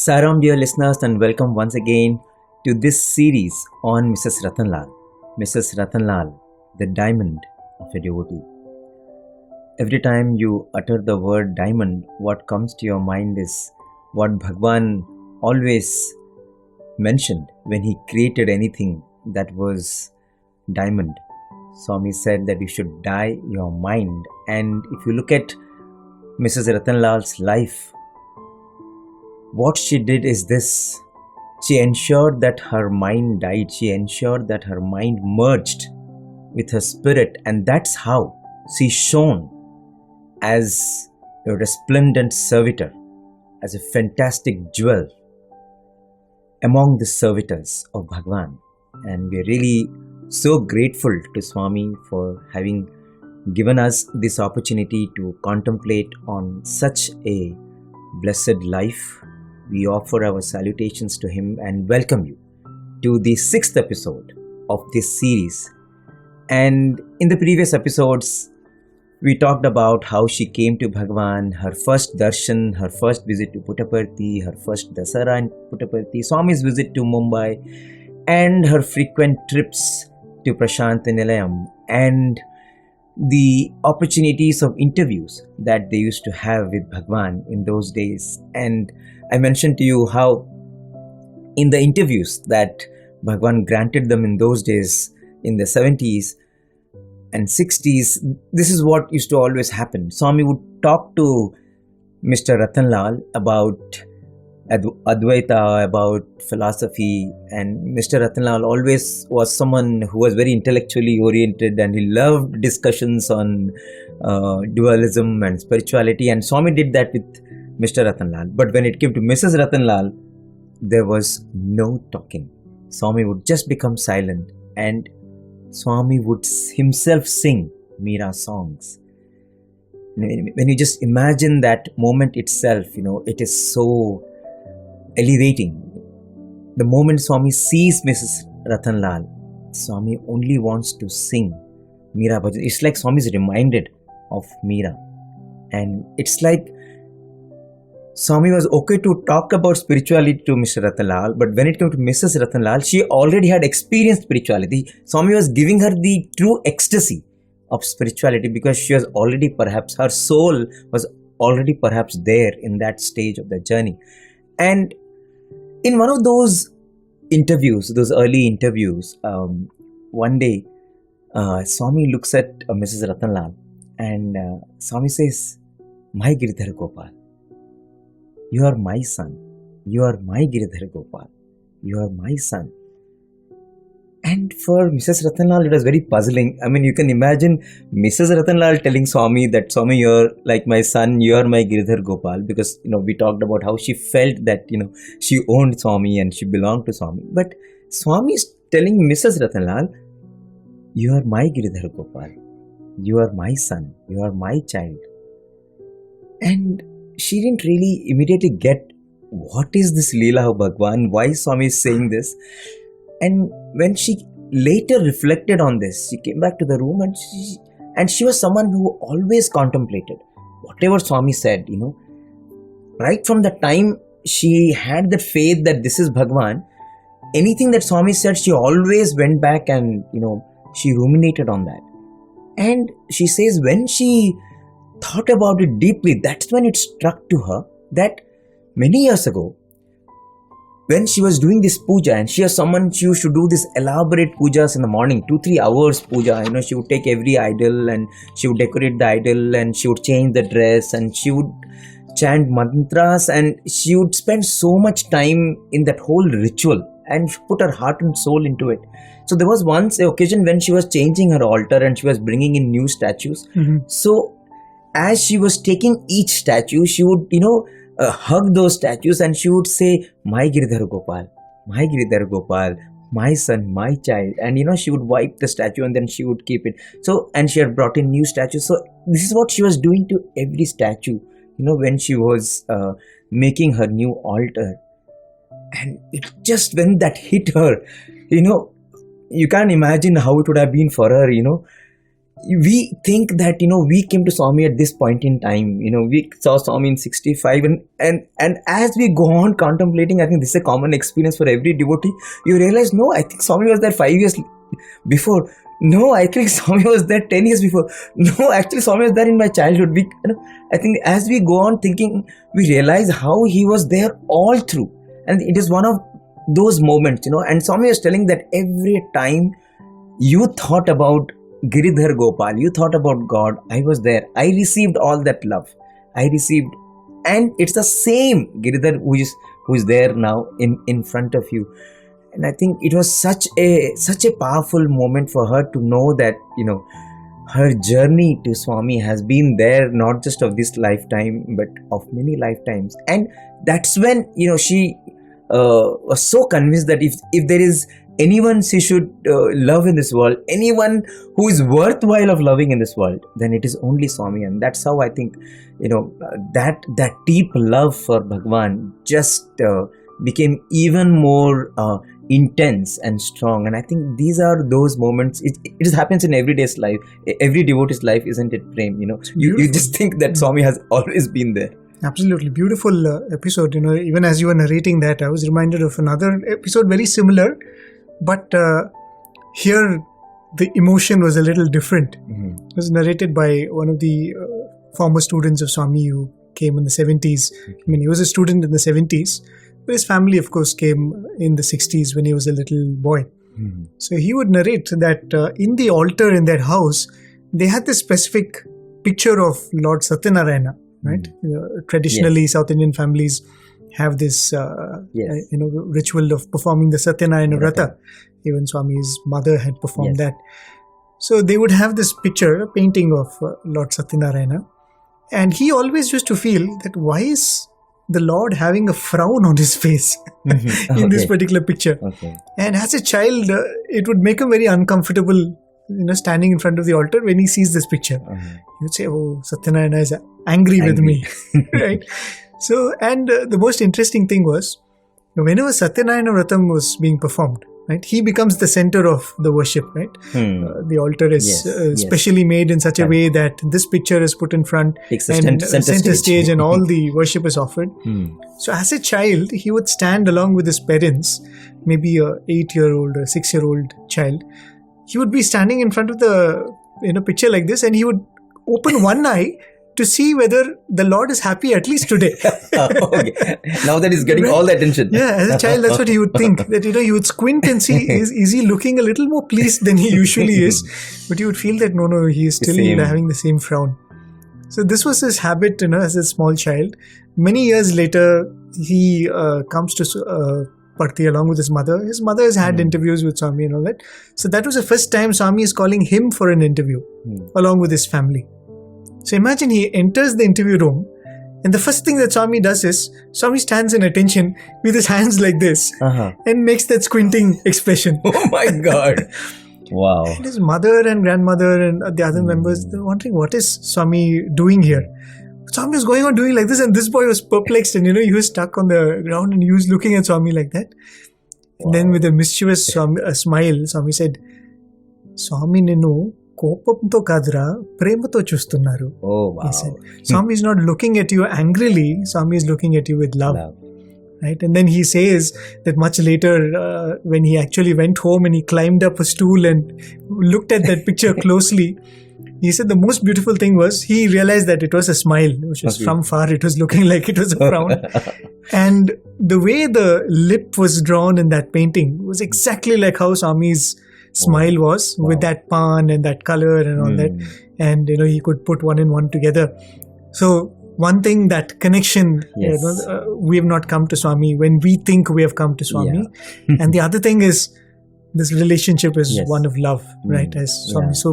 Saram, dear listeners, and welcome once again to this series on Mrs Ratanlal. Mrs Ratanlal, the diamond of a devotee. Every time you utter the word diamond, what comes to your mind is what Bhagawan always mentioned when he created anything that was diamond. Swami said that you should dye your mind. And if you look at Mrs Ratanlal's life, what she did is this. She ensured that her mind died. She ensured that her mind merged with her spirit. And that's how she shone as a resplendent servitor, as a fantastic jewel among the servitors of Bhagawan. And we're really so grateful to Swami for having given us this opportunity to contemplate on such a blessed life. We offer our salutations to him and welcome you to the 6th episode of this series. And in the previous episodes, we talked about how she came to Bhagavan, her first darshan, her first visit to Puttaparthi, her first Dasara in Puttaparthi, Swami's visit to Mumbai, and her frequent trips to Prasanthi Nilayam, and the opportunities of interviews that they used to have with Bhagavan in those days. And I mentioned to you how in the interviews that Bhagavan granted them in those days, in the 70s and 60s, this is what used to always happen. Swami would talk to Mr. Ratanlal about Advaita, about philosophy, and Mr. Ratanlal always was someone who was very intellectually oriented, and he loved discussions on dualism and spirituality, and Swami did that with Mr. Ratanlal. But when it came to Mrs. Ratanlal, there was no talking. Swami would just become silent, and Swami would himself sing Meera songs. When you just imagine that moment itself, it is so elevating. The moment Swami sees Mrs. Ratanlal, Swami only wants to sing Meera bhajan. It's like Swami is reminded of Meera. And it's like Swami was okay to talk about spirituality to Mr. Ratanlal, but when it came to Mrs. Ratanlal, she already had experienced spirituality. Swami was giving her the true ecstasy of spirituality because she was already perhaps, her soul was already perhaps there in that stage of the journey. And in one of those interviews, those early interviews, one day, Swami looks at Mrs. Ratanlal and Swami says, "My Giridhar Gopal, you are my son. You are my Giridhar Gopal. You are my son." And for Mrs. Ratanlal, it was very puzzling. I mean, you can imagine Mrs. Ratanlal telling Swami that, "Swami, you're like my son, you're my Giridhar Gopal," because, we talked about how she felt that, she owned Swami and she belonged to Swami. But Swami is telling Mrs. Ratanlal, "You are my Giridhar Gopal. You are my son. You are my child." And she didn't really immediately get what is this Leela of Bhagavan, why Swami is saying this. And when she later reflected on this, she came back to the room and she was someone who always contemplated whatever Swami said, right from the time she had that faith that this is Bhagavan, anything that Swami said, she always went back and, she ruminated on that. And she says when she thought about it deeply, that's when it struck to her that many years ago, when she was doing this puja, and she was someone, she used to do this elaborate pujas in the morning, 2-3 hours puja, she would take every idol and she would decorate the idol and she would change the dress and she would chant mantras and she would spend so much time in that whole ritual and put her heart and soul into it. So there was once an occasion when she was changing her altar and she was bringing in new statues. So as she was taking each statue, she would, hug those statues and she would say, "My Giridhar Gopal, my Giridhar Gopal, my son, my child." And she would wipe the statue and then she would keep it. So, and she had brought in new statues. So this is what she was doing to every statue, when she was making her new altar. And it just, when that hit her, you can't imagine how it would have been for her, we think that, we came to Swami at this point in time. We saw Swami in 65, and as we go on contemplating, I think this is a common experience for every devotee. You realize, no, I think Swami was there 5 years before. No, I think Swami was there 10 years before. No, actually Swami was there in my childhood. I think as we go on thinking, we realize how he was there all through. And it is one of those moments, and Swami was telling that every time you thought about Giridhar Gopal, you thought about God, I was there. I received all that love. I received, and it's the same Giridhar who is there now in front of you. And I think it was such a powerful moment for her to know that, her journey to Swami has been there, not just of this lifetime, but of many lifetimes. And that's when, she was so convinced that if there is anyone she should love in this world, anyone who is worthwhile of loving in this world, then it is only Swami. And that's how I think, that deep love for Bhagawan just became even more intense and strong. And I think these are those moments. It just happens in everyday's life, every devotee's life, isn't it, Prem? You just think that Swami has always been there. Absolutely beautiful episode. Even as you were narrating that, I was reminded of another episode very similar, but here the emotion was a little different. Mm-hmm. It was narrated by one of the former students of Swami who came in the 70s. Okay. I mean, he was a student in the 70s, but his family, of course, came in the 60s when he was a little boy. Mm-hmm. So he would narrate that in the altar in their house, they had this specific picture of Lord Satyanarayana, right? Traditionally, South Indian families have this, ritual of performing the Satyanarayana Vrata. Even Swami's mother had performed that. So they would have this picture, a painting of Lord Satyanarayana. And he always used to feel that why is the Lord having a frown on his face in this particular picture? Okay. And as a child, it would make him very uncomfortable, standing in front of the altar when he sees this picture. He would say, oh, Satyanarayana is angry with me. Right? So, and the most interesting thing was, whenever Satyanarayana Vratam was being performed, right, he becomes the center of the worship, right? The altar is specially made in such a way that this picture is put in front and center stage and all the worship is offered. So as a child, he would stand along with his parents, maybe a 8-year-old or 6-year-old child. He would be standing in front of the picture like this, and he would open one eye to see whether the Lord is happy at least today. Okay. Now that he's getting all the attention. Yeah, as a child, that's what he would think. That, he would squint and see, is he looking a little more pleased than he usually is? But he would feel that, no, he is still having the same frown. So this was his habit, as a small child. Many years later, he comes to Parthi along with his mother. His mother has had interviews with Swami and all that. So that was the first time Swami is calling him for an interview along with his family. So imagine he enters the interview room, and the first thing that Swami does is, Swami stands in attention with his hands like this and makes that squinting expression. Oh my God. Wow. And his mother and grandmother and the other members, they're wondering, what is Swami doing here? Swami was going on doing like this, and this boy was perplexed, and he was stuck on the ground and he was looking at Swami like that. Wow. And then with a mischievous smile, Swami said, Swami nenu కోపంతో కాదురా ప్రేమతో చూస్తున్నారు. Oh wow. Swami is not looking at you angrily, Swami is looking at you with love. Right? And then he says that much later when he actually went home and he climbed up a stool and looked at that picture closely, he said the most beautiful thing was he realized that it was a smile, which was from far it was looking like it was a frown. And the way the lip was drawn in that painting was exactly like how Swami's smile was, with that pan and that color and all that. And he could put one and one together. So one thing, that connection, we have not come to Swami when we think we have come to Swami. And the other thing is, this relationship is one of love, right? As Swami so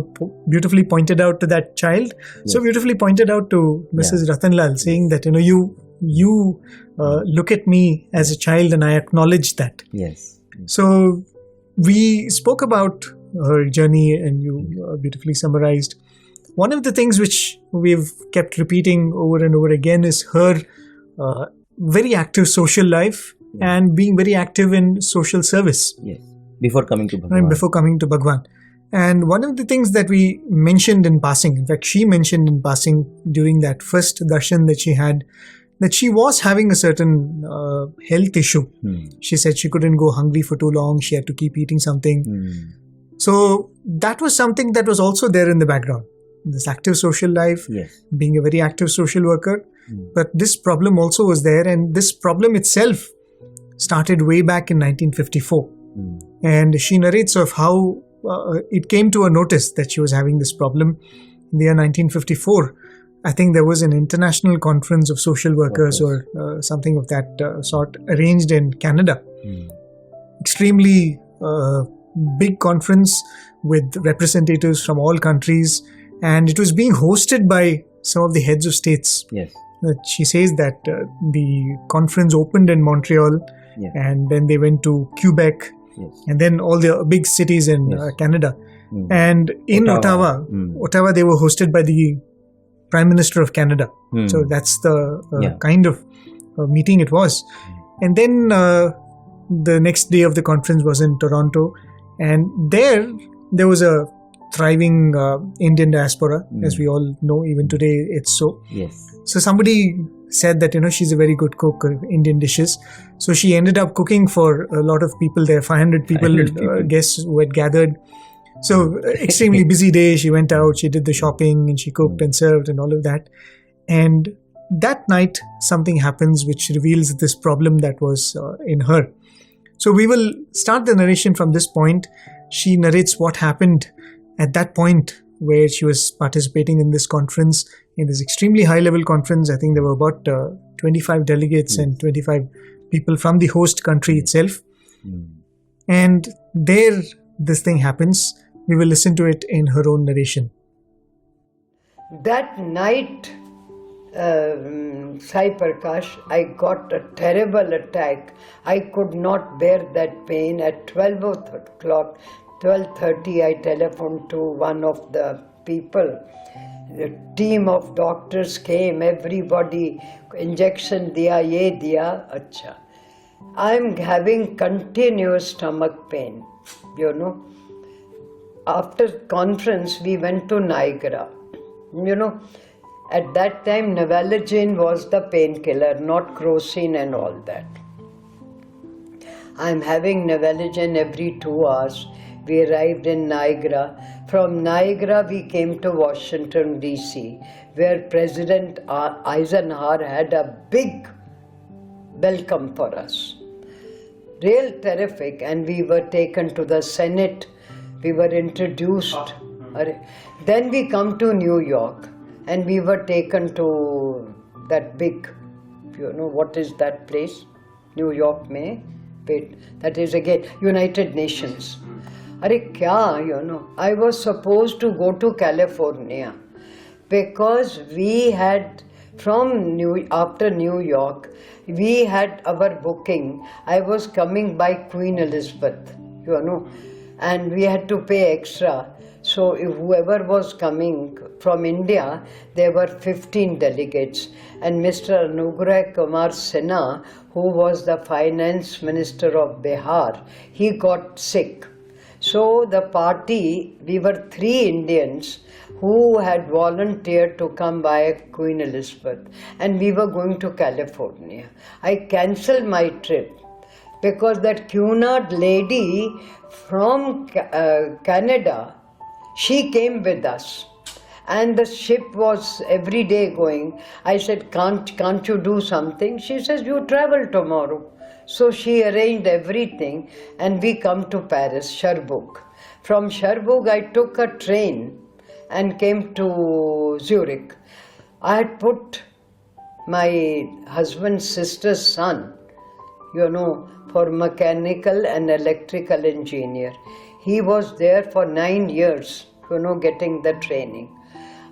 beautifully pointed out to that child, so beautifully pointed out to Mrs Ratanlal, saying that you look at me as a child and I acknowledge that. So we spoke about her journey and you beautifully summarized. One of the things which we've kept repeating over and over again is her very active social life and being very active in social service. Before coming to Bhagawan. Before coming to Bhagawan. And one of the things that we mentioned in passing, in fact, she mentioned in passing during that first darshan that she had, that she was having a certain health issue. She said she couldn't go hungry for too long. She had to keep eating something. So that was something that was also there in the background. This active social life, being a very active social worker. But this problem also was there, and this problem itself started way back in 1954. And she narrates of how it came to her notice that she was having this problem in the year 1954. I think there was an international conference of social workers or something of that sort arranged in Canada. Extremely big conference with representatives from all countries, and it was being hosted by some of the heads of states. She says that the conference opened in Montreal, and then they went to Quebec, and then all the big cities in Canada. And in Ottawa, they were hosted by the Prime Minister of Canada. So that's the kind of meeting it was. And then the next day of the conference was in Toronto, and there was a thriving Indian diaspora, as we all know. Even today, it's so. So somebody said that, she's a very good cook of Indian dishes. So she ended up cooking for a lot of people there, 500 people, guests who had gathered. So extremely busy day. She went out, she did the shopping, and she cooked and served and all of that. And that night, something happens which reveals this problem that was in her. So we will start the narration from this point. She narrates what happened at that point where she was participating in this conference, in this extremely high-level conference. I think there were about 25 delegates and 25 people from the host country itself. And there, this thing happens. We will listen to it in her own narration. That night, Sai Prakash, I got a terrible attack. I could not bear that pain. At 12 o'clock, 12:30, I telephoned to one of the people. The team of doctors came, everybody, injection diya, ye diya, acha. I'm having continuous stomach pain, After conference, we went to Niagara. At that time, Novalgine was the painkiller, not Crocin and all that. I'm having Novalgine every 2 hours. We arrived in Niagara. From Niagara, we came to Washington, D.C., where President Eisenhower had a big welcome for us. Real terrific. And we were taken to the Senate. We were introduced. Then we come to New York, and we were taken to that big, what is that place? New York mein? Wait, that is again United Nations. I was supposed to go to California because we had after New York, we had our booking. I was coming by Queen Elizabeth, and we had to pay extra. So if whoever was coming from India, there were 15 delegates. And Mr. Anugrah Kumar Sinha, who was the finance minister of Bihar, he got sick. So the party, we were 3 Indians who had volunteered to come by Queen Elizabeth, and we were going to California. I cancelled my trip because that Cunard lady from Canada, she came with us, and the ship was every day going. I said, can't you do something? She says, you travel tomorrow. So she arranged everything, and we come to Paris, Cherbourg. From Cherbourg, I took a train and came to Zurich. I had put my husband's sister's son, for mechanical and electrical engineer. He was there for 9 years, getting the training.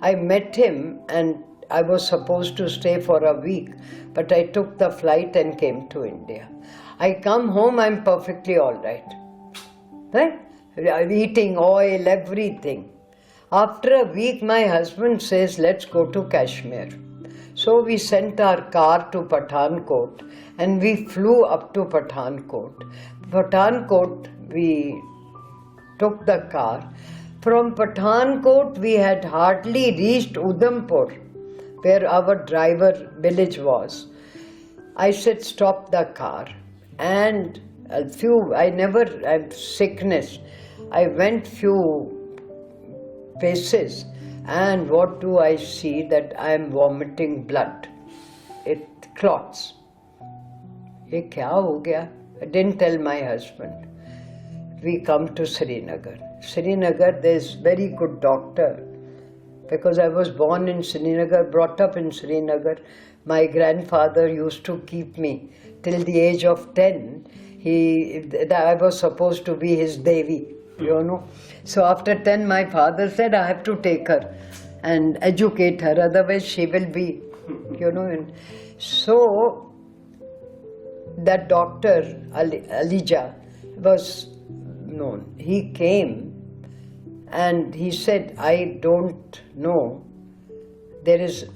I met him, and I was supposed to stay for a week, but I took the flight and came to India. I come home, I'm perfectly all right. Right? Eating oil, everything. After a week, my husband says, let's go to Kashmir. So we sent our car to Pathankot, and we flew up to Pathankot. Pathankot, we took the car. From Pathankot, we had hardly reached Udhampur, where our driver village was. I said, stop the car. And I had sickness. I went few paces, and what do I see? That I am vomiting blood. It clots. Ye kya ho gaya? I didn't tell my husband. We come to Srinagar. Srinagar, there's very good doctor. Because I was born in Srinagar, brought up in Srinagar. My grandfather used to keep me till the age of 10. I was supposed to be his Devi, you know. So after 10, my father said, I have to take her and educate her, otherwise she will be, you know. And so that doctor, Alija, was known. He came and he said, I don't know.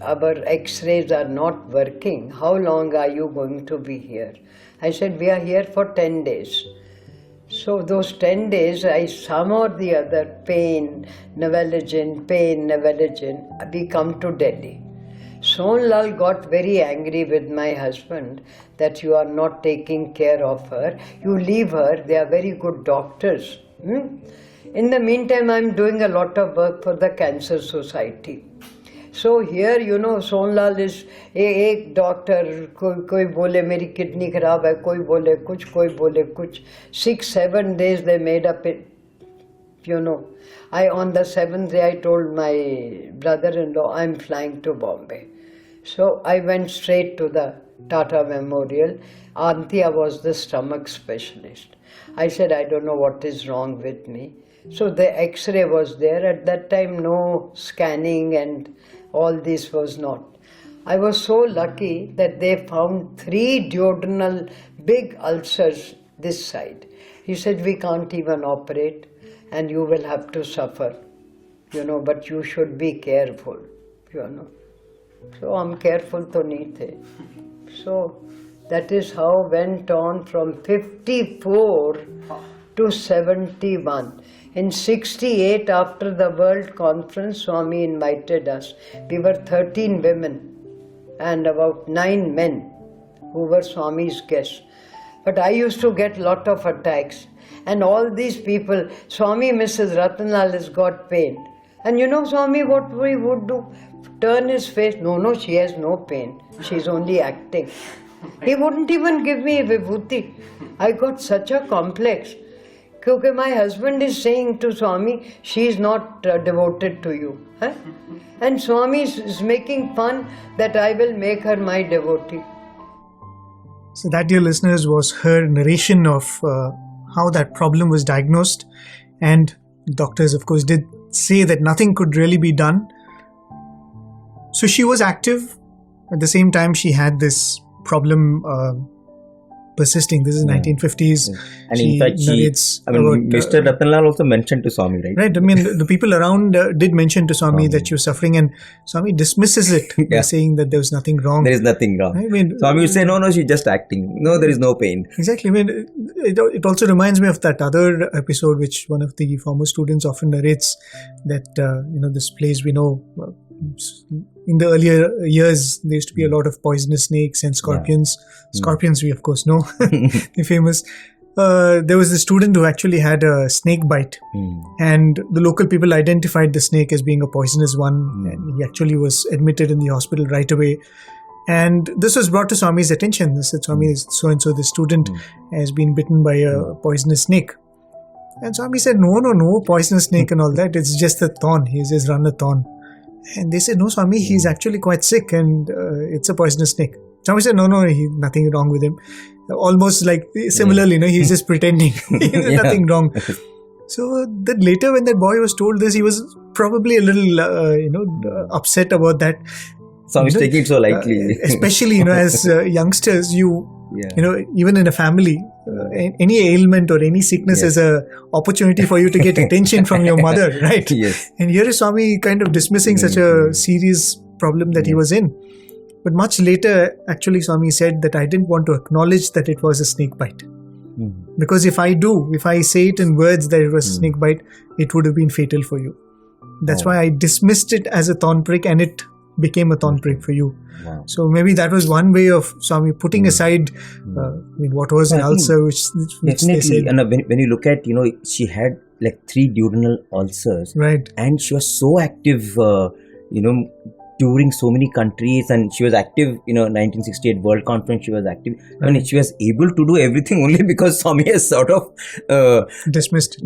Our x-rays are not working. How long are you going to be here? I said, we are here for 10 days. So those 10 days, I some or the other, pain, Nilayam, we come to Delhi. Sonlal got very angry with my husband that you are not taking care of her. You leave her, they are very good doctors. In the meantime, I am doing a lot of work for the Cancer Society. So here, you know, Sonlal is एक doctor, कोई बोले मेरी kidney खराब है, कोई बोले कुछ. 6-7 days they made up it, you know. On the 7th day I told my brother-in-law, I'm flying to Bombay. So I went straight to the Tata Memorial. Antia was the stomach specialist. I said, I don't know what is wrong with me. So the X-ray was there. At that time, no scanning and all this was not. I was so lucky that they found 3 duodenal big ulcers this side. He said, we can't even operate and you will have to suffer, you know, but you should be careful, you know. So I'm careful to nahi the. So that is how went on from 54 to 71. In 68, after the World Conference, Swami invited us. We were 13 women and about 9 men who were Swami's guests. But I used to get lot of attacks. And all these people, Swami, Mrs Ratanlal has got pain. And you know, Swami, what we would do? Turn his face. No, she has no pain. She's only acting. He wouldn't even give me vibhuti. I got such a complex. Because my husband is saying to Swami, she is not devoted to you. Huh? And Swami is making fun that I will make her my devotee. So that, dear listeners, was her narration of how that problem was diagnosed. And doctors, of course, did say that nothing could really be done. So she was active. At the same time, she had this problem persisting. This is 1950s. Yeah. And in fact, Mr. Ratanlal also mentioned to Swami, right? Right. I mean, the people around did mention to Swami that she was suffering, and Swami dismisses it by saying that there was nothing wrong. There is nothing wrong. I mean, Swami would say, no, she's just acting. No, there is no pain. Exactly. I mean, it also reminds me of that other episode which one of the former students often narrates, that, this place we know, in the earlier years, there used to be a lot of poisonous snakes and scorpions. Yeah. Scorpions, we of course know, they're famous. There was a student who actually had a snake bite, and the local people identified the snake as being a poisonous one, and he actually was admitted in the hospital right away. And this was brought to Swami's attention. They said, Swami, so-and-so, the student has been bitten by a poisonous snake. And Swami said, no, poisonous snake and all that. It's just a thorn. He's just run a thorn. And they said, no, Swami, he's actually quite sick and it's a poisonous snake. Swami said, no, nothing wrong with him. Almost like similarly, he's just pretending. There's nothing wrong. So that later when that boy was told this, he was probably a little, upset about that. Swami's taking it so lightly. Especially, as youngsters, even in a family, any ailment or any sickness is a opportunity for you to get attention from your mother, right? Yes. And here is Swami kind of dismissing such a serious problem that he was in. But much later, actually, Swami said that I didn't want to acknowledge that it was a snake bite. Because if I say it in words that it was a snake bite, it would have been fatal for you. That's why I dismissed it as a thorn prick, and it became a thorn prick for you. Wow. So maybe that was one way of Swami putting aside what was an ulcer, which Definitely. they said. And when you look at, she had like 3 duodenal ulcers. Right. And she was so active, touring so many countries, and she was active, 1968 World Conference, she was active. I mean, she was able to do everything only because Swami has sort of Dismissed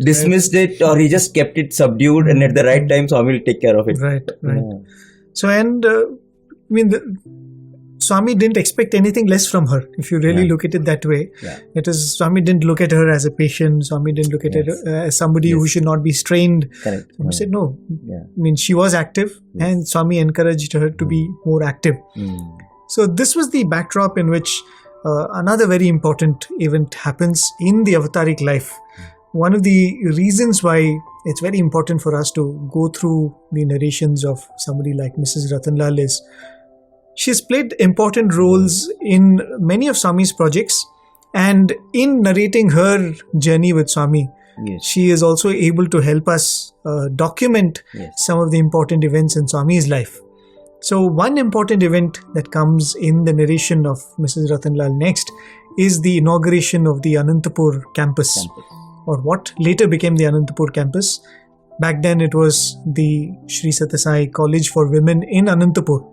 it, or he just kept it subdued, and at the right time, Swami will take care of it. Right. Yeah. So, and Swami didn't expect anything less from her. If you really look at it that way, it is Swami didn't look at her as a patient. Swami didn't look at her as somebody who should not be strained. Correct. Swami said no. Yeah. I mean, she was active, and Swami encouraged her to be more active. So this was the backdrop in which another very important event happens in the avataric life. One of the reasons why it's very important for us to go through the narrations of somebody like Mrs. Ratanlal is she's played important roles in many of Swami's projects, and in narrating her journey with Swami, she is also able to help us document some of the important events in Swami's life. So one important event that comes in the narration of Mrs. Ratanlal next is the inauguration of the Anantapur campus, or what later became the Anantapur campus. Back then it was the Sri Sathya Sai College for Women in Anantapur,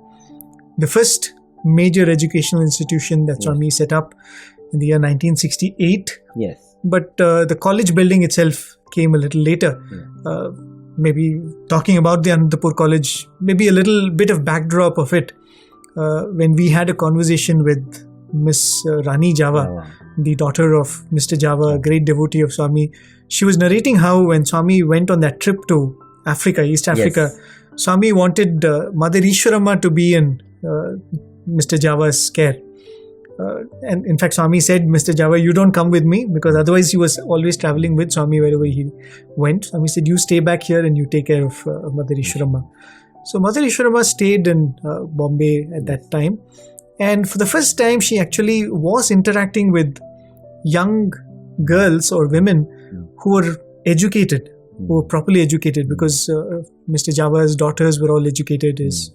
the first major educational institution that Swami set up in the year 1968. Yes. But the college building itself came a little later. Maybe talking about the Anantapur College, maybe a little bit of backdrop of it. When we had a conversation with Miss Rani Java, the daughter of Mr. Java, a great devotee of Swami, she was narrating how when Swami went on that trip to Africa, East Africa, Swami wanted Mother Easwaramma to be in Mr. Java's care. And in fact, Swami said, Mr. Java, you don't come with me, because otherwise he was always traveling with Swami wherever he went. Swami said, you stay back here and you take care of Mother Easwaramma. So Mother Easwaramma stayed in Bombay at that time. And for the first time, she actually was interacting with young girls or women who were educated, who were properly educated, because Mr. Java's daughters were all educated. His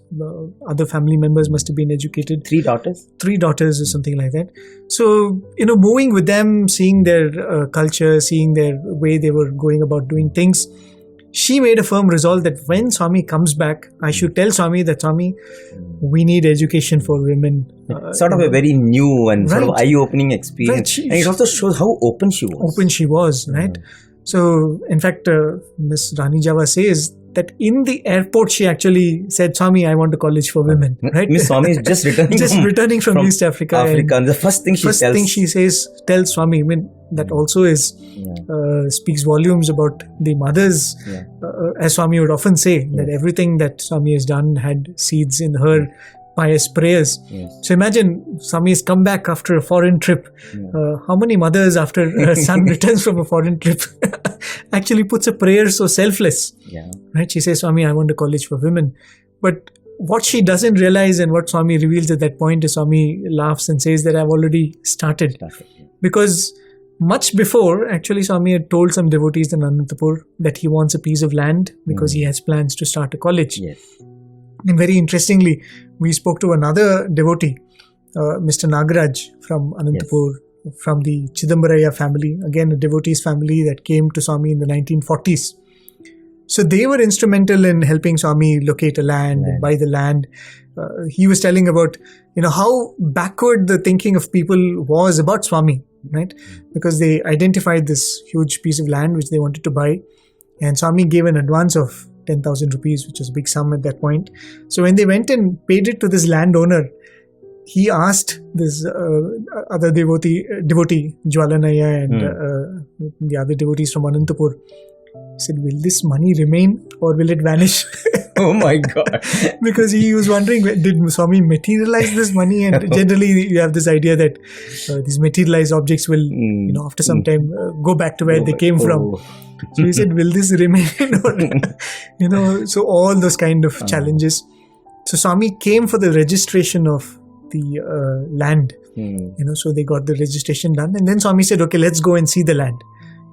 other family members must have been educated. 3 daughters? 3 daughters or something like that. So, moving with them, seeing their culture, seeing their way they were going about doing things, she made a firm resolve that when Swami comes back, I should tell Swami that, Swami, we need education for women. Sort of a very new and sort of eye-opening experience. And it also shows how open she was. Right? So, in fact, Miss Rani Java says that in the airport she actually said, Swami, I want a college for women. Right? Miss Swami is just returning from East Africa. And the first thing she says, tell Swami. I mean, that also is speaks volumes about the mothers. As Swami would often say, that everything that Swami has done had seeds in her pious prayers. So imagine Swami has come back after a foreign trip. How many mothers, after a son returns from a foreign trip, actually puts a prayer so selfless? Right? She says, Swami, I want a college for women. But what she doesn't realize, and what Swami reveals at that point, is Swami laughs and says that I've already started. Because much before, actually, Swami had told some devotees in Anantapur that he wants a piece of land because he has plans to start a college. And very interestingly, we spoke to another devotee, Mr. Nagaraj from Anantapur, from the Chidambaraya family, again a devotee's family that came to Swami in the 1940s. So they were instrumental in helping Swami locate a land and buy the land. He was telling about, how backward the thinking of people was about Swami, right? Because they identified this huge piece of land which they wanted to buy, and Swami gave an advance of 10,000 rupees, which was a big sum at that point. So when they went and paid it to this landowner, he asked this other devotee, Jwalanaya, and the other devotees from Anantapur, he said, will this money remain or will it vanish? Oh my God. Because he was wondering, did Swami materialize this money? And generally you have this idea that these materialized objects will, after some time go back to where they came from. So he said, will this remain? Or, so all those kind of challenges. So Swami came for the registration of the land. So they got the registration done, and then Swami said, okay, let's go and see the land.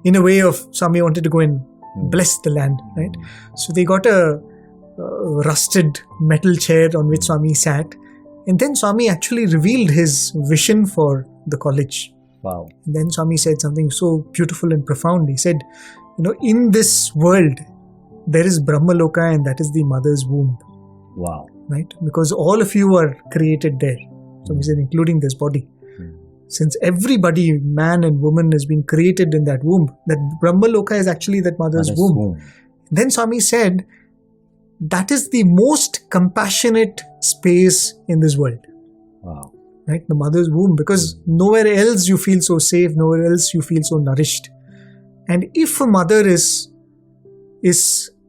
In a way of Swami wanted to go and bless the land, right? So they got a rusted metal chair on which Swami sat, and then Swami actually revealed his vision for the college. Wow. And then Swami said something so beautiful and profound. He said, in this world there is Brahmaloka, and that is the mother's womb. Wow. Right? Because all of you are created there. So he said, including this body. Since everybody, man and woman, has been created in that womb, that Brahmaloka is actually that mother's womb. Then Swami said, that is the most compassionate space in this world. Wow. Right? The mother's womb, because nowhere else you feel so safe, nowhere else you feel so nourished. And if a mother is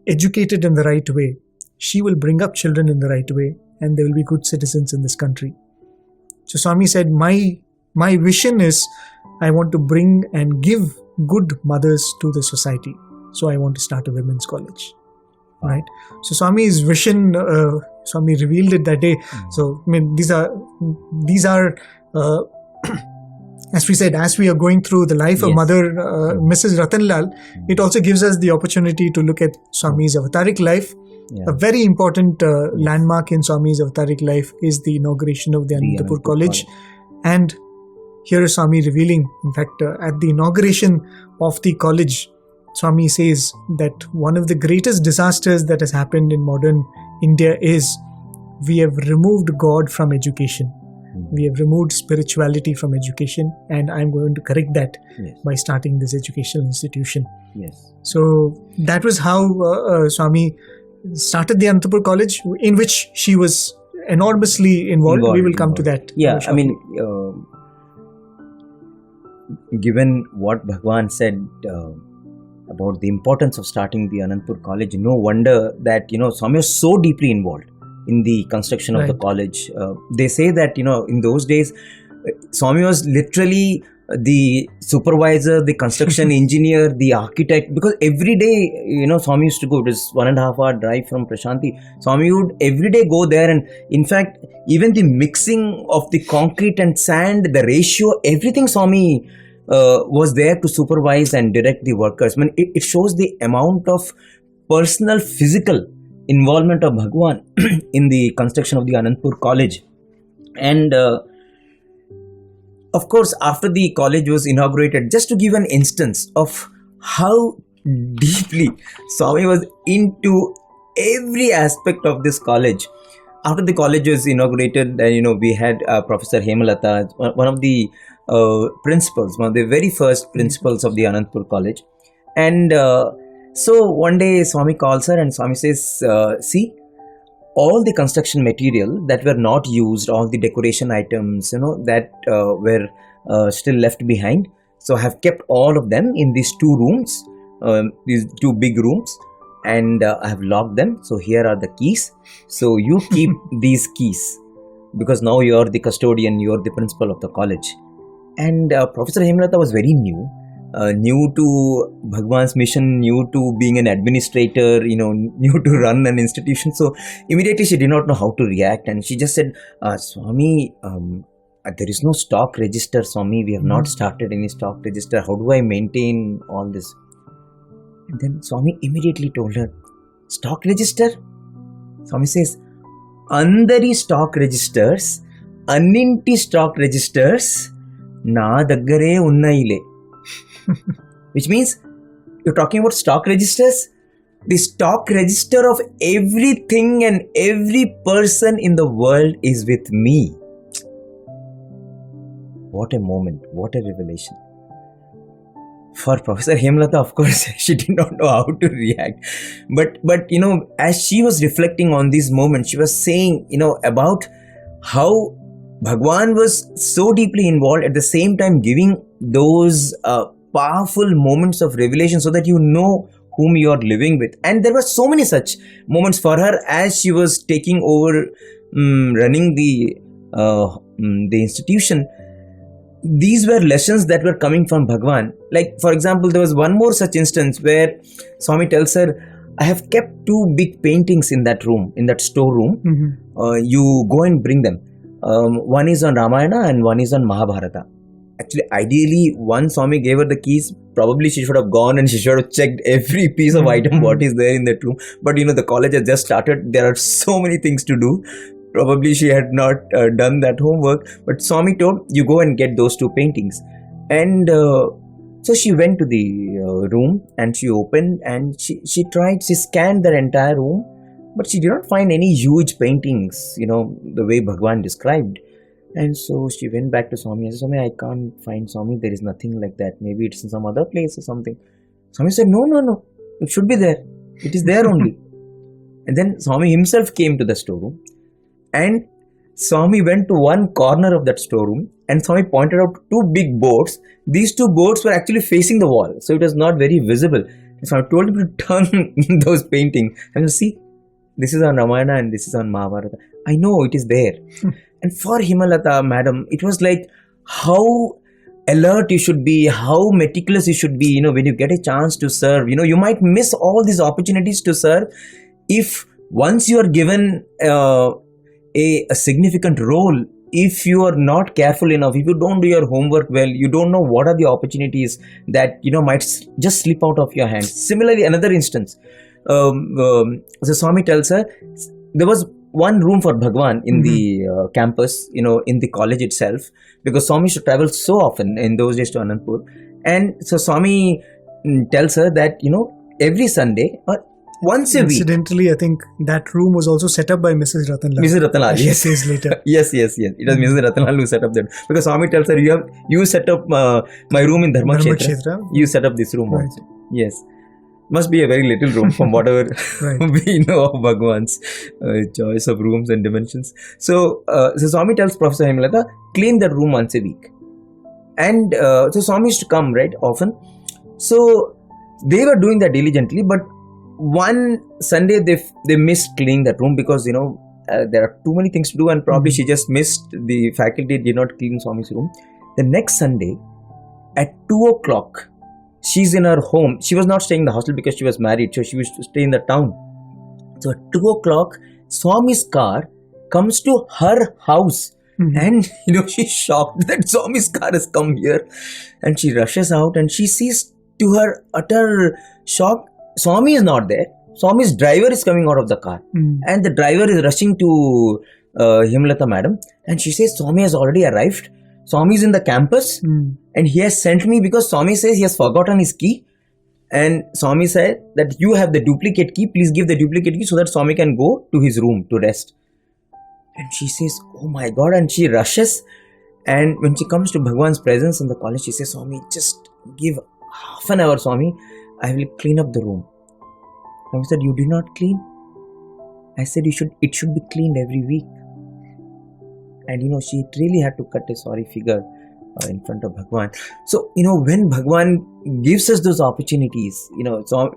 educated in the right way, she will bring up children in the right way, and they will be good citizens in this country. So Swami said, my vision is, I want to bring and give good mothers to the society. So I want to start a women's college. Right? So Swami's vision, Swami revealed it that day. So I mean, these are as we said, as we are going through the life of Mother Mrs Ratanlal, it also gives us the opportunity to look at Swami's avataric life. A very important landmark in Swami's avataric life is the inauguration of the Anantapur College. And here is Swami revealing, in fact, at the inauguration of the college, Swami says that one of the greatest disasters that has happened in modern India is we have removed God from education. We have removed spirituality from education, and I'm going to correct that by starting this educational institution. So that was how Swami started the Anantapur College, in which she was enormously involved. We will come to that. Yeah, I mean, given what Bhagawan said about the importance of starting the Anantapur College, no wonder that, Swami was so deeply involved in the construction of the college. They say that, in those days, Swami was literally the supervisor, the construction engineer, the architect, because every day, Swami used to go. It was 1.5 hour drive from Prasanthi. Swami would every day go there, and in fact, even the mixing of the concrete and sand, the ratio, everything Swami was there to supervise and direct the workers. I mean, it shows the amount of personal, physical involvement of Bhagawan in the construction of the Anantapur College. And of course, after the college was inaugurated, just to give an instance of how deeply Swami was into every aspect of this college. After the college was inaugurated, we had Professor Hemalata, one of the principals, one of the very first principals of the Anantapur College. And so one day Swami calls her, and Swami says, see, all the construction material that were not used, all the decoration items, that were still left behind. So I have kept all of them in these 2 rooms, these 2 big rooms, and I have locked them. So here are the keys. So you keep these keys, because now you are the custodian, you are the principal of the college. And Professor Hemalata was very new to Bhagawan's mission, new to being an administrator, new to run an institution. So immediately she did not know how to react, and she just said, Swami, there is no stock register, Swami. We have not started any stock register. How do I maintain all this? And then Swami immediately told her, stock register? Swami says, Andari stock registers, Anninti stock registers, Na daggare unnaile. Which means, you're talking about stock registers? The stock register of everything and every person in the world is with me. What a moment, what a revelation. For Professor Hemalata, of course, she did not know how to react. But as she was reflecting on these moments, she was saying, about how Bhagawan was so deeply involved, at the same time giving those powerful moments of revelation so that you know whom you are living with. And there were so many such moments for her as she was taking over running the institution. These were lessons that were coming from Bhagavan. Like, for example, there was one more such instance where Swami tells her, I have kept 2 big paintings in that room, in that storeroom. You go and bring them. One is on Ramayana and one is on Mahabharata. Actually, ideally, one Swami gave her the keys. Probably she should have gone and she should have checked every piece of item what is there in that room. But the college has just started. There are so many things to do. Probably she had not done that homework. But Swami told, you go and get those two paintings. And so she went to the room and she opened and she scanned the entire room. But she did not find any huge paintings, the way Bhagawan described. And so she went back to Swami and said, Swami, I can't find Swami. There is nothing like that. Maybe it's in some other place or something. Swami said, no. It should be there. It is there only. And then Swami himself came to the storeroom. And Swami went to one corner of that storeroom. And Swami pointed out two big boards. These two boards were actually facing the wall. So it was not very visible. And Swami told him to turn those paintings. And see, this is on Ramayana and this is on Mahabharata. I know it is there. And for Himalata, madam, it was like how alert you should be, how meticulous you should be, when you get a chance to serve. You might miss all these opportunities to serve if once you are given a significant role, if you are not careful enough, if you don't do your homework well, you don't know what are the opportunities that, might just slip out of your hands. Similarly, another instance, the Swami tells her, there was one room for Bhagawan in the campus, in the college itself, because Swami used to travel so often in those days to Anandpur. And so Swami tells her that, every Sunday or once a week. Incidentally, I think that room was also set up by Mrs. Ratanlal. Mrs. Ratanlal, yes. She says later. Yes. It was Mrs. Ratanlal who set up that. Because Swami tells her, you set up my room in Dharma Kshetra. You set up this room also. Yes. Must be a very little room from whatever we know of Bhagawan's choice of rooms and dimensions. So Swami tells Professor Hemlata, clean that room once a week. And so Swami used to come, right, often. So they were doing that diligently, but one Sunday they missed cleaning that room because, there are too many things to do and probably she just missed, the faculty did not clean Swami's room. The next Sunday at 2 o'clock, she's in her home. She was not staying in the hostel because she was married, so she used to stay in the town. So at 2 o'clock, Swami's car comes to her house. And, she's shocked that Swami's car has come here. And she rushes out and she sees, to her utter shock, Swami is not there. Swami's driver is coming out of the car. And the driver is rushing to Himlata madam. And she says, Swami has already arrived. Swami is in the campus and he has sent me because Swami says he has forgotten his key. And Swami said that you have the duplicate key. Please give the duplicate key so that Swami can go to his room to rest. And she says, oh my God. And she rushes. And when she comes to Bhagawan's presence in the college, she says, Swami, just give half an hour, Swami. I will clean up the room. Swami said, you did not clean? I said, it should be cleaned every week. And she really had to cut a sorry figure in front of Bhagawan. So, when Bhagawan gives us those opportunities, so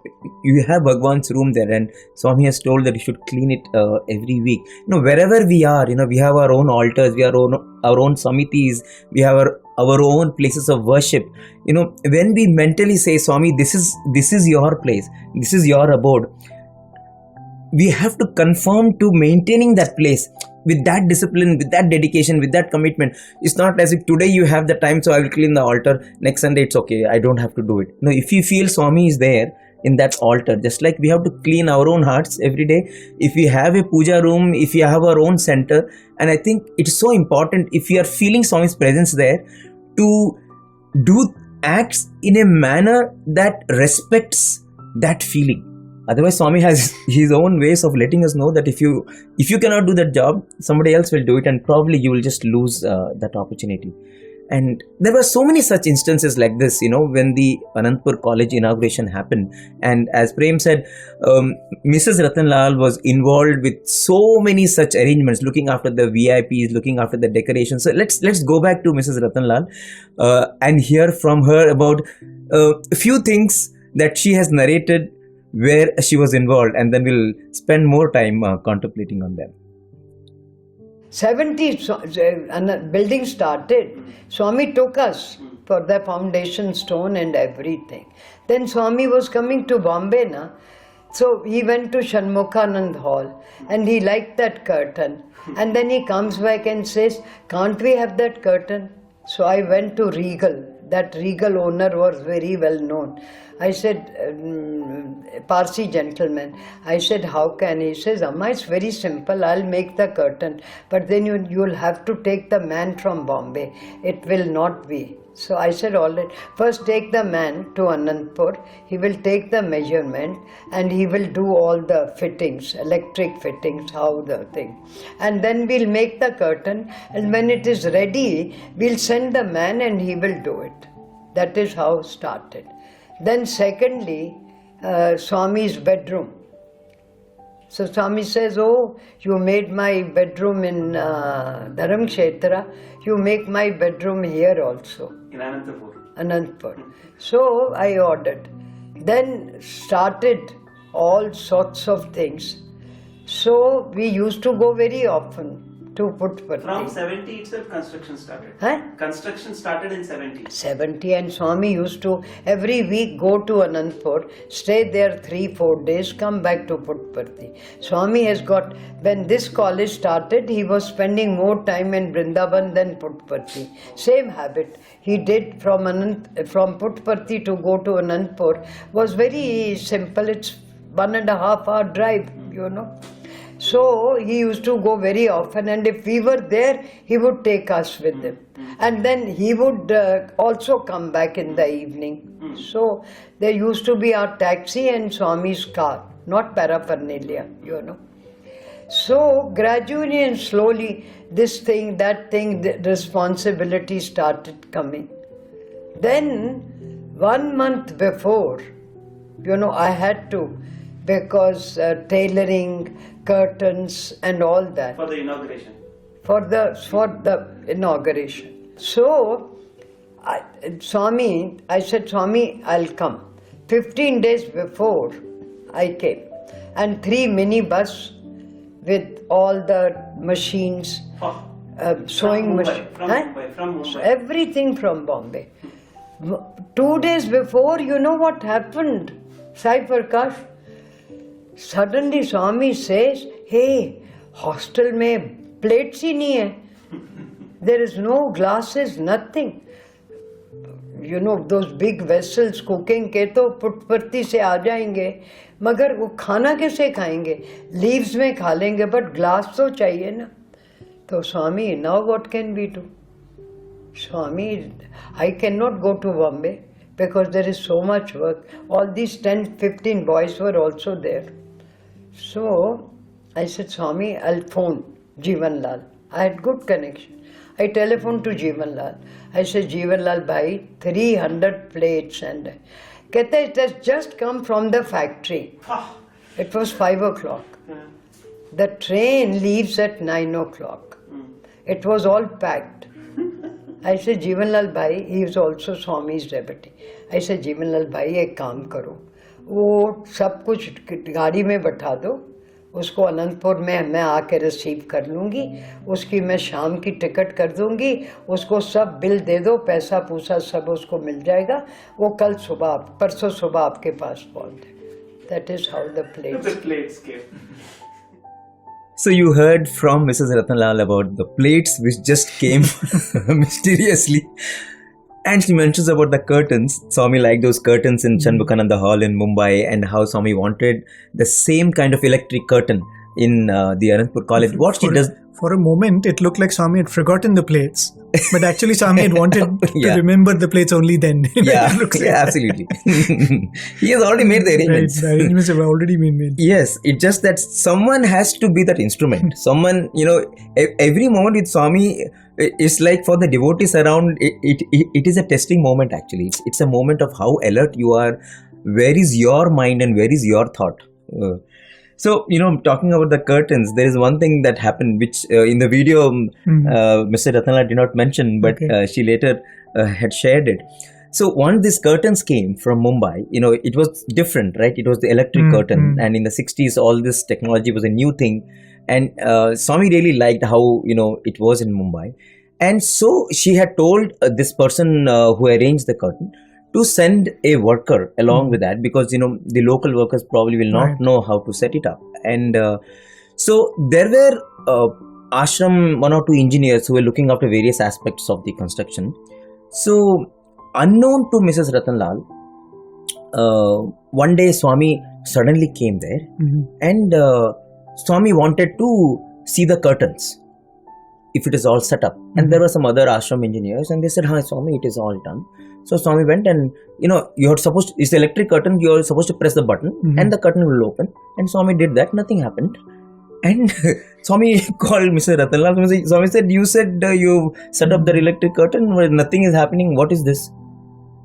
you have Bhagawan's room there and Swami has told that you should clean it every week. Wherever we are, we have our own altars, we have our own samitis, we have our own places of worship. When we mentally say, Swami, this is your place, this is your abode, we have to conform to maintaining that place with that discipline, with that dedication, with that commitment. It's not as if today you have the time, so I will clean the altar, next Sunday it's okay, I don't have to do it. No, if you feel Swami is there in that altar, just like we have to clean our own hearts every day, if we have a puja room, if we have our own center, and I think it's so important if we are feeling Swami's presence there to do acts in a manner that respects that feeling. Otherwise, Swami has his own ways of letting us know that if you cannot do that job, somebody else will do it, and probably you will just lose that opportunity. And there were so many such instances like this, when the Anandpur College inauguration happened. And as Prem said, Mrs. Ratanlal was involved with so many such arrangements, looking after the VIPs, looking after the decorations. So let's go back to Mrs. Ratanlal and hear from her about a few things that she has narrated where she was involved, and then we'll spend more time contemplating on them. 70 building started. Swami took us for the foundation stone and everything. Then Swami was coming to Bombay, So he went to Shanmukhanand Hall and he liked that curtain. And then he comes back and says, can't we have that curtain? So I went to Regal. That Regal owner was very well known. I said, Parsi gentleman. I said, how can? He says, Amma, it's very simple. I'll make the curtain. But then you'll have to take the man from Bombay. It will not be. So I said, all right, first take the man to Anandpur. He will take the measurement and he will do all the fittings, electric fittings, how the thing. And then we'll make the curtain, and when it is ready, we'll send the man and he will do it. That is how it started. Then secondly, Swami's bedroom. So Swami says, oh, you made my bedroom in Dharamkshetra, you make my bedroom here also. In Anantapur. Anantapur. So I ordered. Then started all sorts of things. So we used to go very often to Puttaparthi. From 70 itself construction started. Huh? Construction started in 70. 70, and Swami used to every week go to Anandpur, stay there 3-4 days, come back to Puttaparthi. Swami has got, when this college started, he was spending more time in Vrindavan than Puttaparthi. Same habit. He did from Puttaparthi to go to Anandpur was very simple. It's 1.5 hour drive, you know. So he used to go very often, and if we were there, he would take us with him. And then he would also come back in the evening. So there used to be our taxi and Swami's car, not paraphernalia, you know. So gradually and slowly, this thing, that thing, the responsibility started coming. Then 1 month before, you know, I had to, because tailoring, curtains and all that. For the inauguration. For the inauguration. So, I said, Swami, I'll come. 15 days before I came. And 3 minibus with all the machines, sewing machine. From Mumbai. So everything from Bombay. 2 days before, you know what happened, Sai Prakash? Suddenly Swami says, hey, hostel mein plates hi nahi hai. There is no glasses, nothing. You know, those big vessels cooking के तो पुट्टपर्थी से आ जाएंगे, मगर वो खाना कैसे खाएंगे? Leaves में खा लेंगे, but glass तो चाहिए ना. तो Swami, now what can we do? Swami, I cannot go to Bombay because there is so much work. All these 10-15 boys were also there. So I said, Swami, I'll phone Jeevan Lal. I had good connection. I telephoned to Jeevan Lal. I said, Jeevan Lal bhai, 300 plates, and कहते it has just come from the factory. It was 5 o'clock. The train leaves at 9 o'clock. It was all packed. I said, Jeevan Lal bhai, he is also Swami's devotee. I said, Jeevan Lal bhai, एक काम करो, वो सब कुछ गाड़ी में बैठा दो, उसको अनंतपुर में मैं आके रिसीव कर लूँगी, उसकी मैं शाम की टिकट कर दूँगी, उसको सब बिल दे दो, पैसा पूसा सब उसको मिल जाएगा, वो कल सुबह परसों सुबह आपके पास पहुँच जाए. That is how the plates came. So you heard from Mrs. Ratanlal about the plates which just came mysteriously. And she mentions about the curtains. Swami liked those curtains in Shanmukhananda Hall in Mumbai, and how Swami wanted the same kind of electric curtain in the Anandpur College. What she does... For a moment, it looked like Swami had forgotten the plates. But actually, Swami had wanted to remember the plates only then. Absolutely. He has already made the arrangements. Right, the arrangements have already been made. Yes, it's just that someone has to be that instrument. Someone, you know, every moment with Swami is like for the devotees around, it is a testing moment actually. It's a moment of how alert you are, where is your mind and where is your thought. So, you know, talking about the curtains, there is one thing that happened which in the video Mr. Ratanlal did not mention, but she later had shared it. So once these curtains came from Mumbai, you know, it was different, right? It was the electric curtain, and in the 60s, all this technology was a new thing. And Swami really liked how, you know, it was in Mumbai. And so she had told this person who arranged the curtain to send a worker along with that, because the local workers probably will not know how to set it up. And so there were ashram, 1 or 2 engineers who were looking after various aspects of the construction. So unknown to Mrs. Ratanlal, one day Swami suddenly came there, and Swami wanted to see the curtains, if it is all set up. And there were some other ashram engineers, and they said, "Hi Swami, it is all done." So Swami went, and you're supposed to, it's the electric curtain, you're supposed to press the button and the curtain will open. And Swami did that, nothing happened. And Swami called Mr. Ratanlal. Swami said, "You said you set up the electric curtain, but nothing is happening. What is this?"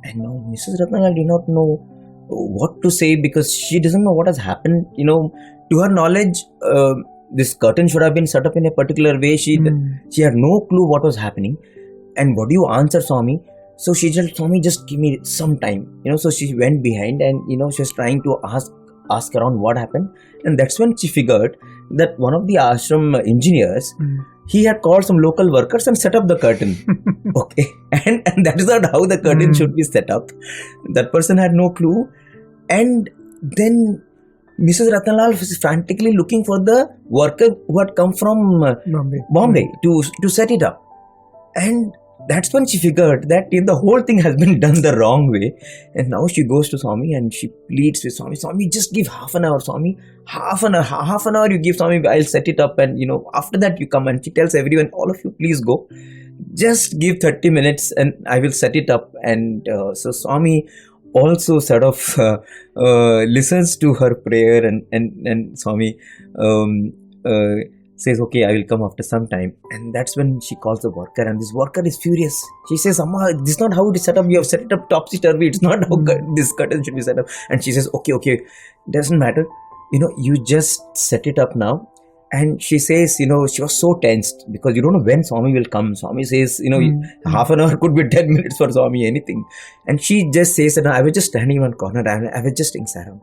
And now Mrs. Ratanlal did not know what to say, because she doesn't know what has happened. To her knowledge, this curtain should have been set up in a particular way. She had no clue what was happening. And what do you answer Swami? So she said, "Swami, just give me some time." So she went behind, and she was trying to ask around what happened. And that's when she figured that one of the ashram engineers, he had called some local workers and set up the curtain. Okay. And that is not how the curtain should be set up. That person had no clue. And then Mrs. Ratanlal was frantically looking for the worker who had come from Bombay to set it up. And that's when she figured that the whole thing has been done the wrong way. And now she goes to Swami and she pleads with Swami, "Swami, just give half an hour, Swami. Half an hour you give, Swami, I'll set it up. And after that you come." And she tells everyone, "All of you, please go. Just give 30 minutes and I will set it up." And so Swami also sort of listens to her prayer, and Swami says, "Okay, I will come after some time." And that's when she calls the worker, and this worker is furious. She says, "Amma, this is not how it is set up. You have set it up topsy-turvy. It's not how this curtain should be set up." And she says, okay, doesn't matter. You just set it up now." And she says, she was so tensed, because you don't know when Swami will come. Swami says, half an hour could be 10 minutes for Swami, anything. And she just says that, "I was just standing in one corner. I was just saying, Sairam.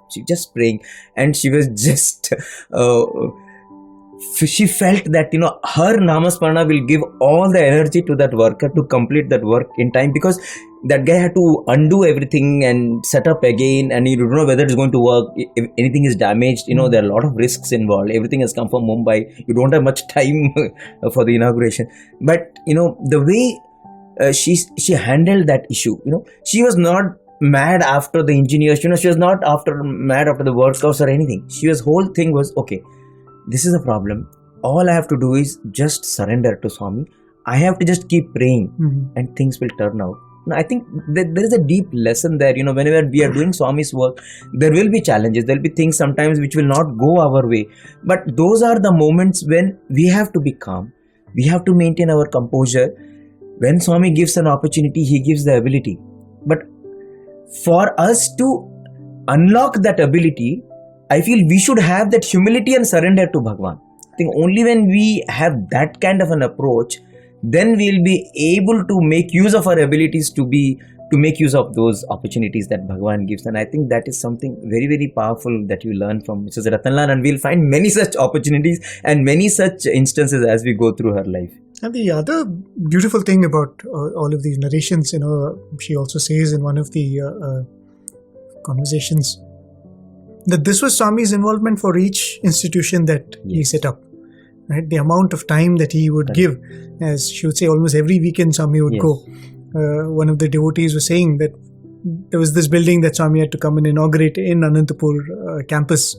She was just praying." And she was just... she felt that her namasmarana will give all the energy to that worker to complete that work in time, because that guy had to undo everything and set up again, and you don't know whether it's going to work. If anything is damaged, there are a lot of risks involved. Everything has come from Mumbai. You don't have much time for the inauguration. But the way she handled that issue, she was not mad after the engineers, she was not mad after the workers or anything. Whole thing was, okay, this is a problem. All I have to do is just surrender to Swami. I have to just keep praying and things will turn out. Now, I think that there is a deep lesson there. Whenever we are doing Swami's work, there will be challenges. There will be things sometimes which will not go our way. But those are the moments when we have to be calm. We have to maintain our composure. When Swami gives an opportunity, he gives the ability. But for us to unlock that ability, I feel we should have that humility and surrender to Bhagawan. I think only when we have that kind of an approach, then we'll be able to make use of our abilities to make use of those opportunities that Bhagawan gives. And I think that is something very, very powerful that you learn from Mrs. Ratanlal, and we'll find many such opportunities and many such instances as we go through her life. And the other beautiful thing about all of these narrations, she also says in one of the conversations that this was Swami's involvement for each institution that he set up. Right, the amount of time that he would give, as she would say, almost every weekend Swami would go. One of the devotees was saying that there was this building that Swami had to come and inaugurate in Anantapur campus.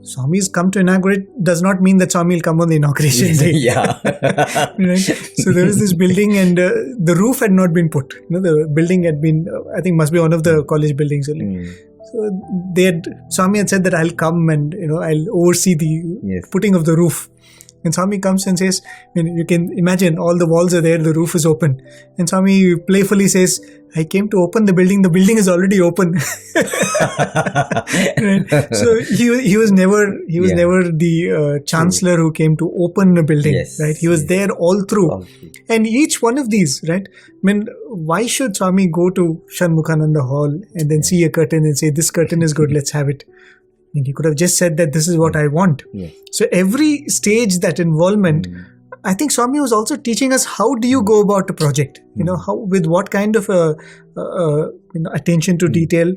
Swami's come to inaugurate does not mean that Swami will come on the inauguration day. Right? So there was this building, and the roof had not been put. The building had been, I think, must be one of the college buildings only. So Swami had said that I'll come and I'll oversee the putting of the roof. And Swami comes and says, you can imagine all the walls are there, the roof is open. And Swami playfully says, "I came to open the building is already open." Right? So he was never the chancellor who came to open the building. Right? He was there all through. And each one of these, right? Why should Swami go to Shanmukhananda Hall and then see a curtain and say, "This curtain is good, let's have it"? He could have just said that this is what I want. So every stage, that involvement, I think Swami was also teaching us how do you go about a project. How, with what kind of attention to detail,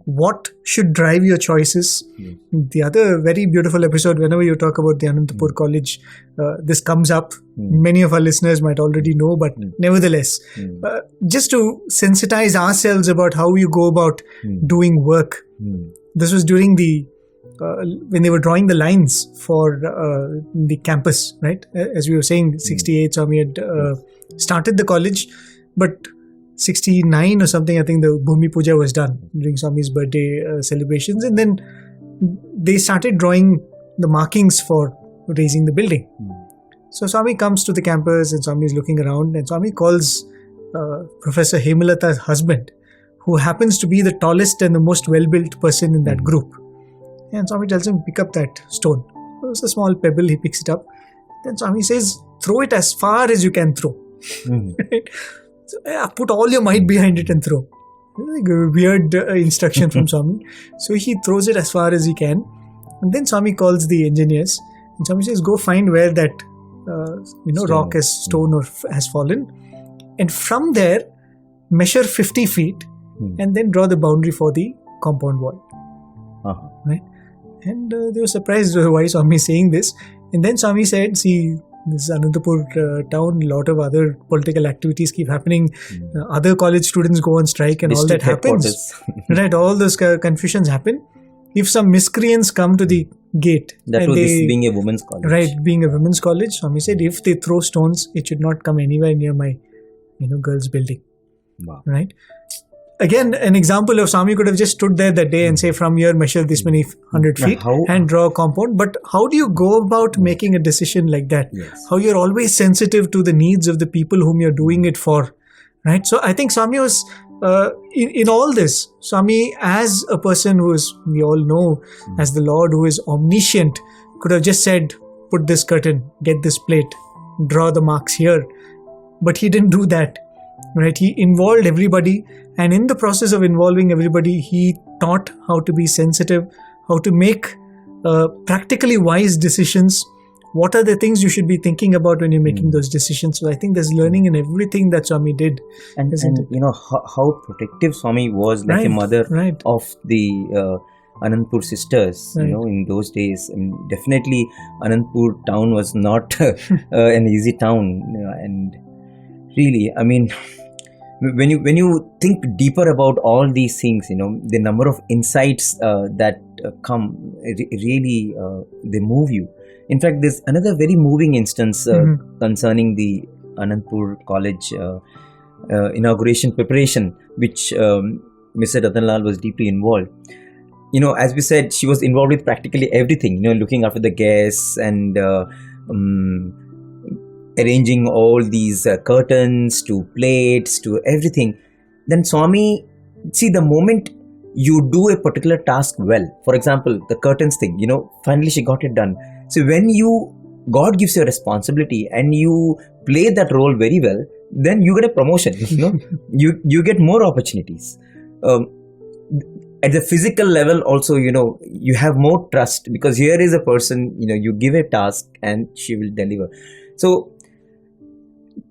what should drive your choices. The other very beautiful episode, whenever you talk about the Anantapur College, this comes up. Many of our listeners might already know, but nevertheless, just to sensitize ourselves about how you go about doing work. This was during the when they were drawing the lines for the campus, right? As we were saying, 68, Swami had started the college, but 69 or something, I think the Bhumi Puja was done during Swami's birthday celebrations, and then they started drawing the markings for raising the building. So Swami comes to the campus and Swami is looking around, and Swami calls Professor Hemalata's husband, who happens to be the tallest and the most well-built person in that group. And Swami tells him, pick up that stone. It's a small pebble, he picks it up. Then Swami says, throw it as far as you can throw. Right? So, put all your might behind it and throw. Like a weird instruction from Swami. So he throws it as far as he can. And then Swami calls the engineers. And Swami says, go find where that rock stone has fallen. And from there, measure 50 feet and then draw the boundary for the compound wall. Right? And they were surprised why Swami is saying this. And then Swami said, see, this Anantapur town, a lot of other political activities keep happening. Other college students go on strike and all that happens. Right, all those confusions happen. If some miscreants come to the gate. That was this being a women's college. Right, being a women's college. Swami said, if they throw stones, it should not come anywhere near my girls' building. Wow. Right? Again, an example of Swami could have just stood there that day and say, from here, measure this many 100 feet and draw a compound. But how do you go about making a decision like that? Yes. How you're always sensitive to the needs of the people whom you're doing it for. Right? So I think Swami was, in all this, Swami as a person who is, we all know, as the Lord who is omniscient, could have just said, put this curtain, get this plate, draw the marks here. But he didn't do that. Right? He involved everybody. And in the process of involving everybody, he taught how to be sensitive, how to make practically wise decisions. What are the things you should be thinking about when you're making those decisions? So I think there's learning in everything that Swami did. And how protective Swami was, like a mother of the Anantapur sisters, in those days. And definitely Anantapur town was not an easy town. And really, I mean, when you think deeper about all these things, the number of insights that come, really they move you. In fact, there's another very moving instance concerning the Anantapur College inauguration preparation, which Mrs Ratanlal was deeply involved. As we said, she was involved with practically everything, looking after the guests and arranging all these curtains to plates to everything. Then Swami, see, the moment you do a particular task well, for example, the curtains thing, finally she got it done. So when God gives you a responsibility and you play that role very well, then you get a promotion, you get more opportunities. At the physical level also, you have more trust, because here is a person, you give a task and she will deliver. So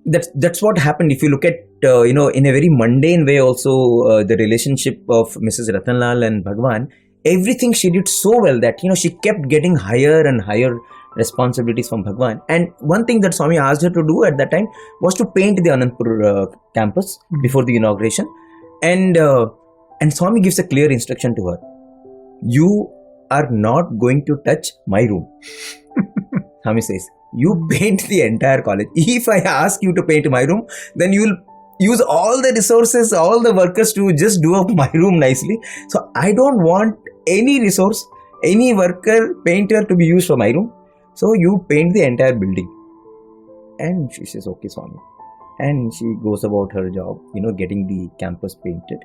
that's what happened. If you look at, in a very mundane way also, the relationship of Mrs Ratanlal and Bhagawan, everything she did so well that, she kept getting higher and higher responsibilities from Bhagawan. And one thing that Swami asked her to do at that time was to paint the Anantapur campus before the inauguration. And Swami gives a clear instruction to her. You are not going to touch my room. Swami says, you paint the entire college. If I ask you to paint my room, then you will use all the resources, all the workers to just do up my room nicely. So I don't want any resource, any worker, painter to be used for my room. So you paint the entire building. And she says, okay, Swami. And she goes about her job, getting the campus painted.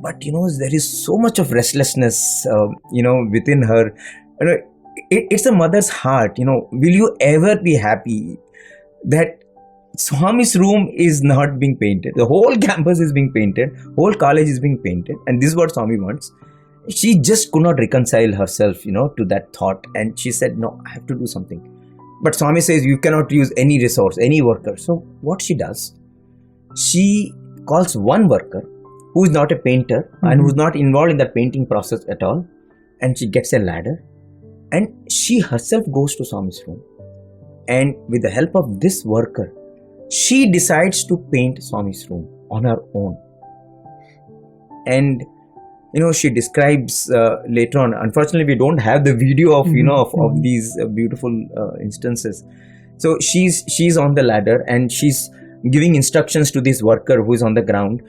But, there is so much of restlessness, within her. It's a mother's heart, will you ever be happy that Swami's room is not being painted? The whole campus is being painted, whole college is being painted, and this is what Swami wants. She just could not reconcile herself, to that thought, and she said, no, I have to do something. But Swami says you cannot use any resource, any worker. So what she does, she calls one worker who is not a painter and who is not involved in the painting process at all, and she gets a ladder and she herself goes to Swami's room, and with the help of this worker, she decides to paint Swami's room on her own. And she describes later on. Unfortunately, we don't have the video of of these beautiful instances. So she's on the ladder and she's giving instructions to this worker who is on the ground.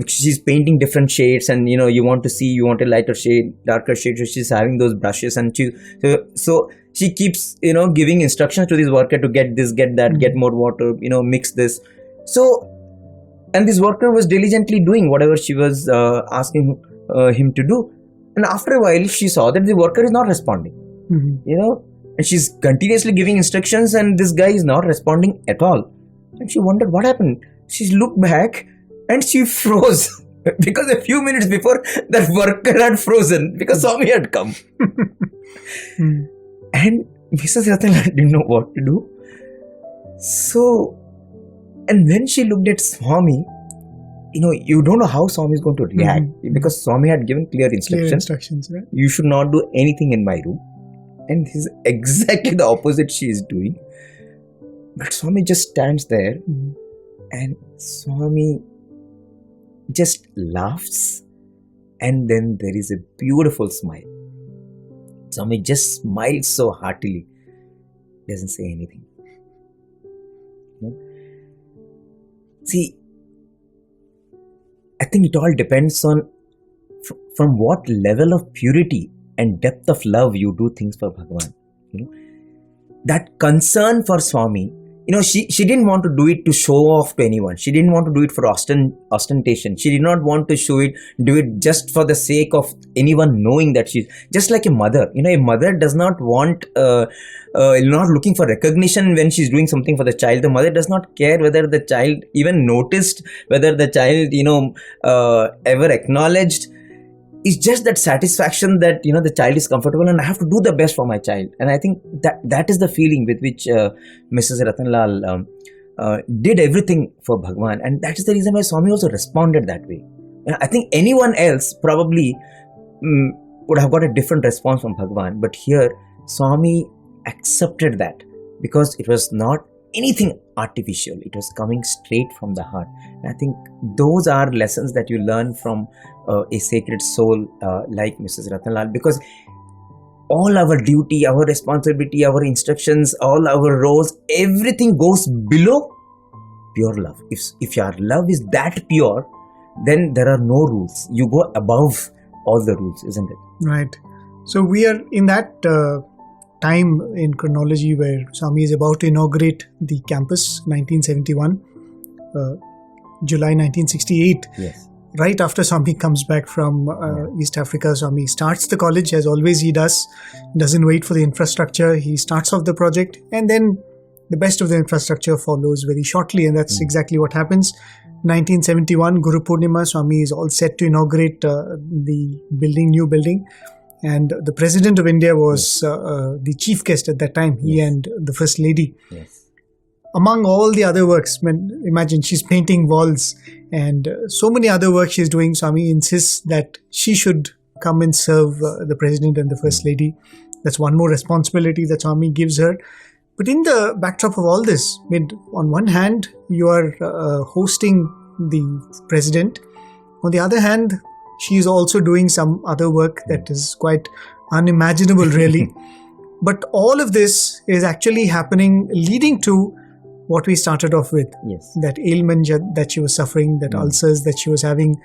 She's painting different shades, and you want a lighter shade, darker shade. So she's having those brushes, and so she keeps giving instructions to this worker to get this, get that, get more water, mix this. So, and this worker was diligently doing whatever she was asking him to do. And after a while, she saw that the worker is not responding. And she's continuously giving instructions, and this guy is not responding at all. And she wondered what happened. She looked back and she froze because a few minutes before that worker had frozen because Swami had come. And Mrs. Ratanlal didn't know what to do. So, and when she looked at Swami, you don't know how Swami is going to react because Swami had given clear instructions. Right? You should not do anything in my room. And this is exactly the opposite she is doing. But Swami just stands there and Swami just laughs, and then there is a beautiful smile. Swami just smiles so heartily, doesn't say anything. See, I think it all depends on from what level of purity and depth of love you do things for Bhagawan. That concern for Swami, she didn't want to do it to show off to anyone. She didn't want to do it for ostentation. She did not want to do it just for the sake of anyone knowing that she's just like a mother. A mother does not want, not looking for recognition when she's doing something for the child. The mother does not care whether the child even noticed, whether the child, ever acknowledged. It's just that satisfaction that the child is comfortable and I have to do the best for my child. And I think that is the feeling with which Mrs. Ratanlal did everything for Bhagawan, and that is the reason why Swami also responded that way. I think anyone else probably would have got a different response from Bhagawan, but here Swami accepted that because it was not anything artificial. It was coming straight from the heart. And I think those are lessons that you learn from a sacred soul like Mrs. Ratanlal, because all our duty, our responsibility, our instructions, all our roles, everything goes below pure love. If your love is that pure, then there are no rules. You go above all the rules, isn't it? Right. So we are in that time in chronology where Swami is about to inaugurate the campus, 1971, July 1968. Yes. Right after Swami comes back from East Africa, Swami starts the college as always he does. Doesn't wait for the infrastructure. He starts off the project, and then the best of the infrastructure follows very shortly, and that's exactly what happens. 1971, Guru Purnima, Swami is all set to inaugurate the new building. And the President of India was the chief guest at that time, he and the First Lady. Yes. Among all the other works, imagine she's painting walls and so many other work she's doing. Swami insists that she should come and serve the President and the First Lady. That's one more responsibility that Swami gives her. But in the backdrop of all this, on one hand, you are hosting the President. On the other hand, she is also doing some other work that is quite unimaginable, really. But all of this is actually happening, leading to what we started off with. Yes. That ailment that she was suffering, that ulcers that she was having,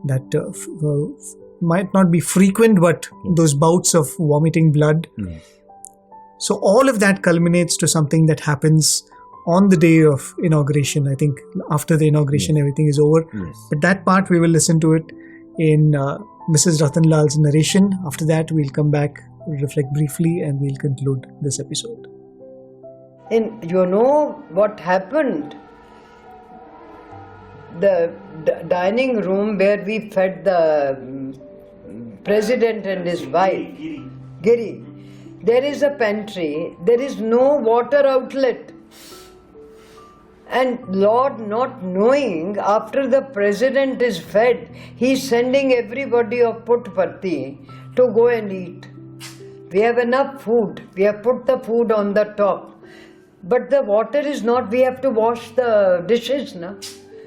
that might not be frequent, but those bouts of vomiting blood. So all of that culminates to something that happens on the day of inauguration. I think after the inauguration, everything is over. But that part, we will listen to it in Mrs. Ratanlal's narration. After that, we'll come back, reflect briefly, and we'll conclude this episode. And you know what happened? The dining room where we fed the President and his wife, Giri. There is a pantry, there is no water outlet. And Lord, not knowing, after the president is fed, he is sending everybody of Puttparthi to go and eat. We have enough food, we have put the food on the top. But the water is not, we have to wash the dishes, na?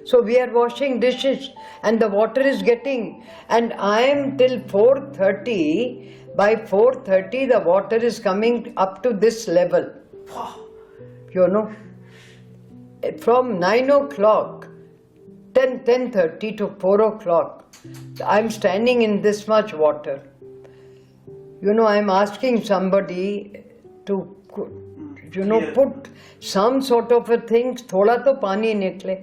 So we are washing dishes and the water is getting, and I am till 4:30, by 4:30 the water is coming up to this level. You know, from 9 o'clock, 10:30 to 4 o'clock, I am standing in this much water. You know, I am asking somebody to, you know, put some sort of a thing, thoda to pani nikle,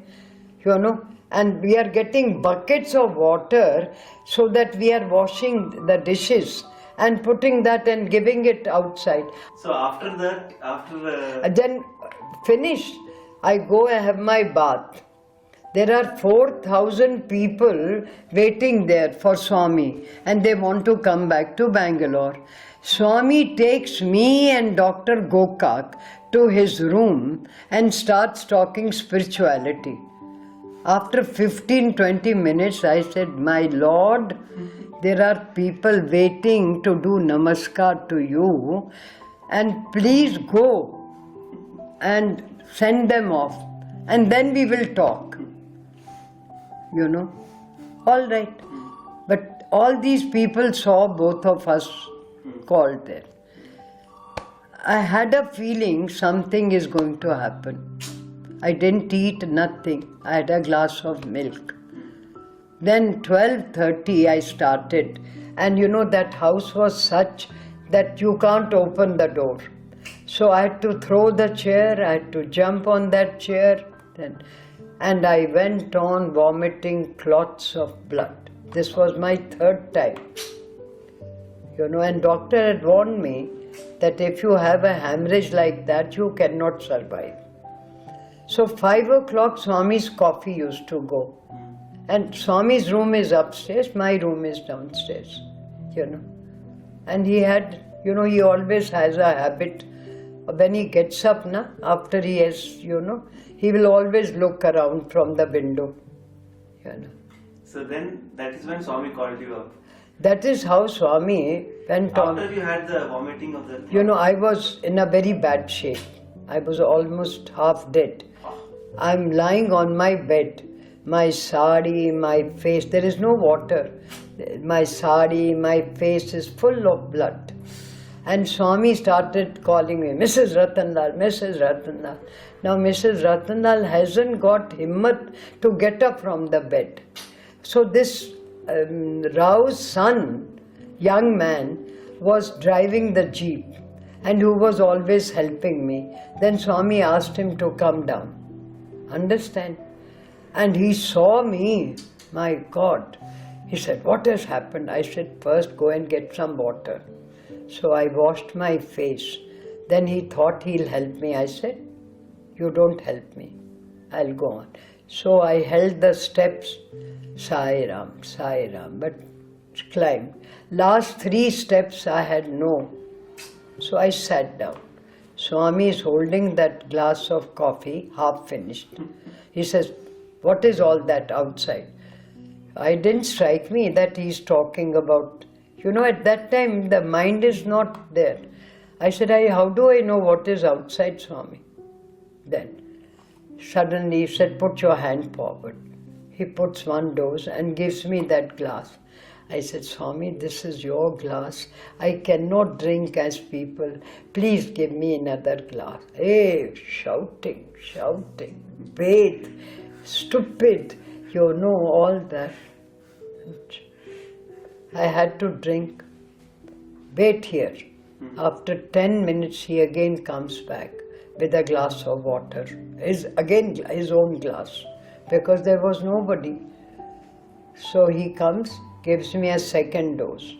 you know, and we are getting buckets of water so that we are washing the dishes and putting that and giving it outside. So after that, Then finished, I go and have my bath. There are 4,000 people waiting there for Swami and they want to come back to Bangalore. Swami takes me and Dr. Gokak to his room and starts talking spirituality. After 15-20 minutes, I said, my Lord, there are people waiting to do namaskar to you, and please go and send them off, and then we will talk. You know, all right. But all these people saw both of us called there. I had a feeling something is going to happen. I didn't eat nothing. I had a glass of milk. Then 12:30 I started, and you know that house was such that you can't open the door. So I had to throw the chair, I had to jump on that chair, and I went on vomiting clots of blood. This was my third time. You know, and doctor had warned me that if you have a hemorrhage like that, you cannot survive. So 5 o'clock Swami's coffee used to go. And Swami's room is upstairs, my room is downstairs, you know. And he had, you know, he always has a habit, when he gets up, after he has, you know, he will always look around from the window, you know. so then that is when Swami called you up. That is how Swami went on. After you had the vomiting of the... You know, I was in a very bad shape. I was almost half dead. I'm lying on my bed. My sari, my face, there is no water. My sari, my face is full of blood. And Swami started calling me, Mrs. Ratanlal, Mrs. Ratanlal. Now Mrs. Ratanlal hasn't got himmat to get up from the bed. So this Rao's son, young man, was driving the jeep and who was always helping me. Then Swami asked him to come down. Understand? And he saw me, my God. He said, what has happened? I said, first go and get some water. So I washed my face. Then he thought he'll help me. I said, you don't help me. I'll go on. So I held the steps, Sai Ram, but climbed. Last 3 steps I had no. So I sat down. Swami is holding that glass of coffee, half finished. He says, what is all that outside? I didn't strike me that he's talking about, you know, at that time the mind is not there. I said, how do I know what is outside, Swami? Then suddenly he said, put your hand forward. He puts one dose and gives me that glass. I said, Swami, this is your glass. I cannot drink as people. Please give me another glass. Hey, shouting, bathe, stupid, you know, all that. I had to drink. Wait here. After 10 minutes, he again comes back with a glass of water. Again his own glass, because there was nobody. So he comes, gives me a second dose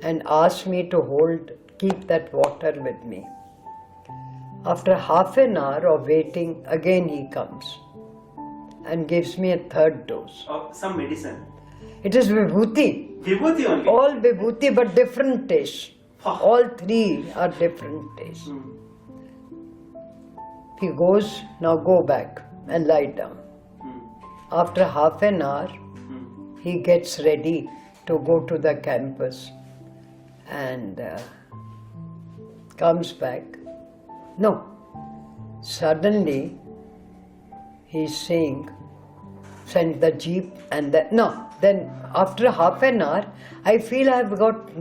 and asks me to keep that water with me. After half an hour of waiting, again he comes and gives me a third dose. Of some medicine. It is vibhuti. Vibhuti only? All vibhuti, but different taste. All three are different days. He goes, now go back and lie down. After half an hour, he gets ready to go to the campus and comes back. No, suddenly he's saying, send the jeep and then after half an hour, I feel I've got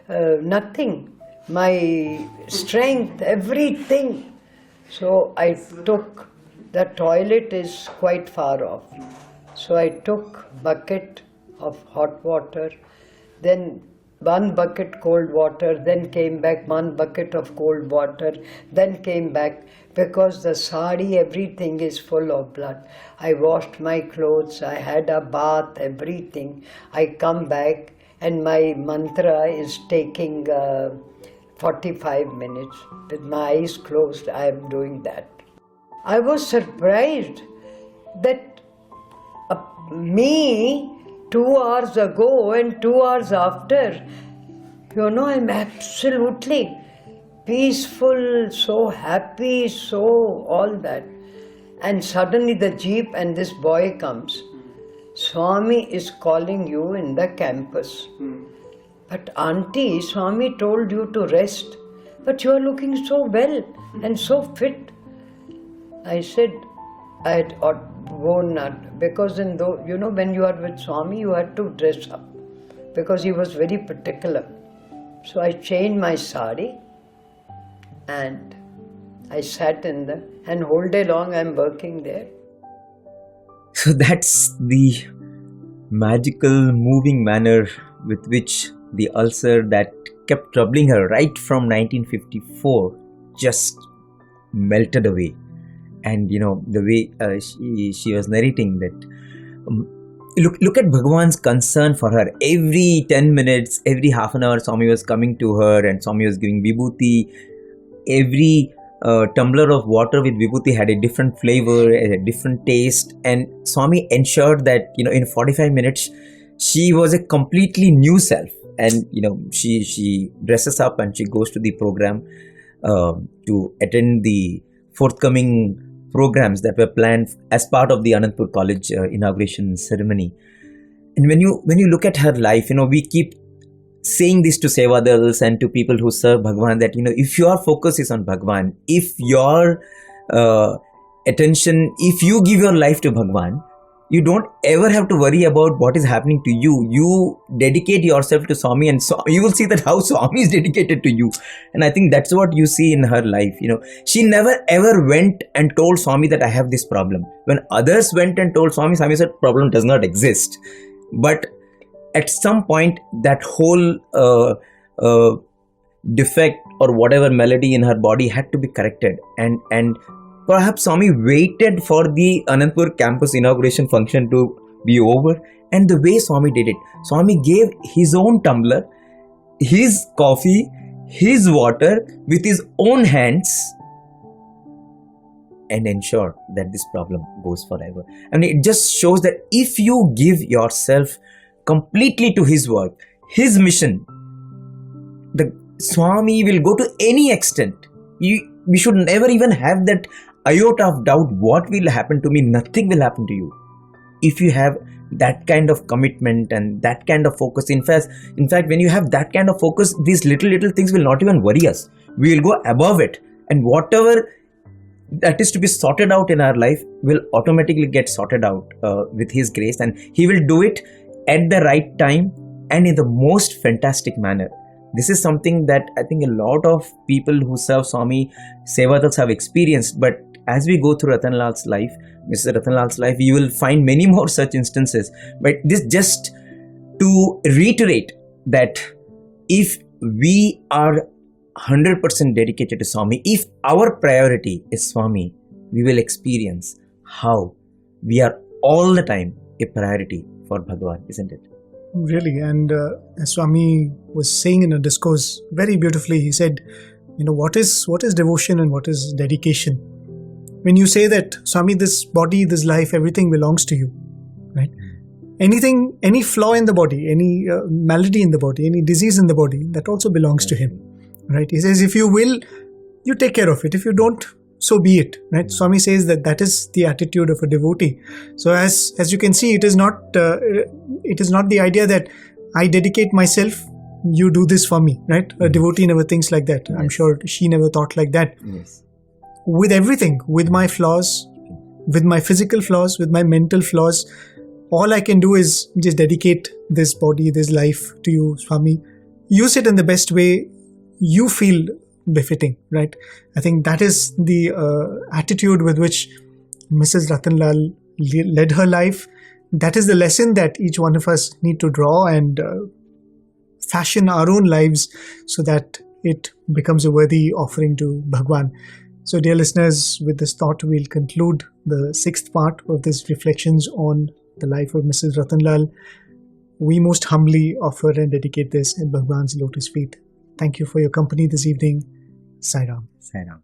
nothing. My strength, everything. So I took, the toilet is quite far off. So I took bucket of hot water, then one bucket cold water, then came back one bucket of cold water, then came back because the sari, everything is full of blood. I washed my clothes, I had a bath, everything. I come back and my mantra is taking 45 minutes. With my eyes closed, I am doing that. I was surprised that me 2 hours ago and 2 hours after, I'm absolutely peaceful, so happy, so all that. And suddenly the jeep and this boy comes. Swami is calling you in the campus. But auntie, Swami told you to rest. But you are looking so well and so fit. I said, I had worn that because when you are with Swami, you had to dress up because he was very particular. So I changed my sari and I sat and whole day long I'm working there. So that's the magical, moving manner with which the ulcer that kept troubling her right from 1954 just melted away. And the way she was narrating that, look at Bhagawan's concern for her. Every 10 minutes, every half an hour, Swami was coming to her and Swami was giving vibhuti. Every tumbler of water with vibhuti had a different flavor, a different taste, and Swami ensured that in 45 minutes she was a completely new self. And she dresses up and she goes to the program to attend the forthcoming programs that were planned as part of the Anandpur College inauguration ceremony. And when you look at her life, we keep saying this to Sevadals and to people who serve Bhagawan that if your focus is on Bhagawan, if your attention, if you give your life to Bhagawan, you don't ever have to worry about what is happening to you. You dedicate yourself to Swami and you will see that how Swami is dedicated to you. And I think that's what you see in her life. She never ever went and told Swami that I have this problem. When others went and told Swami, Swami said problem does not exist. But at some point that whole defect or whatever malady in her body had to be corrected. And perhaps Swami waited for the Anandpur campus inauguration function to be over, and the way Swami did it, Swami gave his own tumbler, his coffee, his water with his own hands and ensured that this problem goes forever. And it just shows that if you give yourself completely to his work, his mission, the Swami will go to any extent. We should never even have that iota of doubt, what will happen to me? Nothing will happen to you if you have that kind of commitment and that kind of focus. In fact, when you have that kind of focus, these little things will not even worry us. We will go above it, and whatever that is to be sorted out in our life will automatically get sorted out with His grace, and He will do it at the right time and in the most fantastic manner. This is something that I think a lot of people who serve Swami Sevadals have experienced. But as we go through Ratanlal's life, Mrs. Ratanlal's life, you will find many more such instances. But this just to reiterate that if we are 100% dedicated to Swami, if our priority is Swami, we will experience how we are all the time a priority for Bhagawan, isn't it? Really, and as Swami was saying in a discourse very beautifully, he said, what is devotion and what is dedication? When you say that, Swami, this body, this life, everything belongs to you, right? anything, any flaw in the body, any malady in the body, any disease in the body, that also belongs to him, right? He says, if you will, you take care of it. If you don't, so be it, right? Swami says that is the attitude of a devotee. So as you can see, it is not the idea that I dedicate myself, you do this for me, right? A devotee never thinks like that. I'm sure she never thought like that. Yes. With everything, with my flaws, with my physical flaws, with my mental flaws, all I can do is just dedicate this body, this life to you, Swami. Use it in the best way you feel befitting, right? I think that is the attitude with which Mrs. Ratanlal led her life. That is the lesson that each one of us need to draw and fashion our own lives so that it becomes a worthy offering to Bhagawan. So dear listeners, with this thought, we'll conclude the 6th part of this reflections on the life of Mrs. Ratanlal. We most humbly offer and dedicate this in Bhagawan's lotus feet. Thank you for your company this evening. Sai Ram. Sai Ram.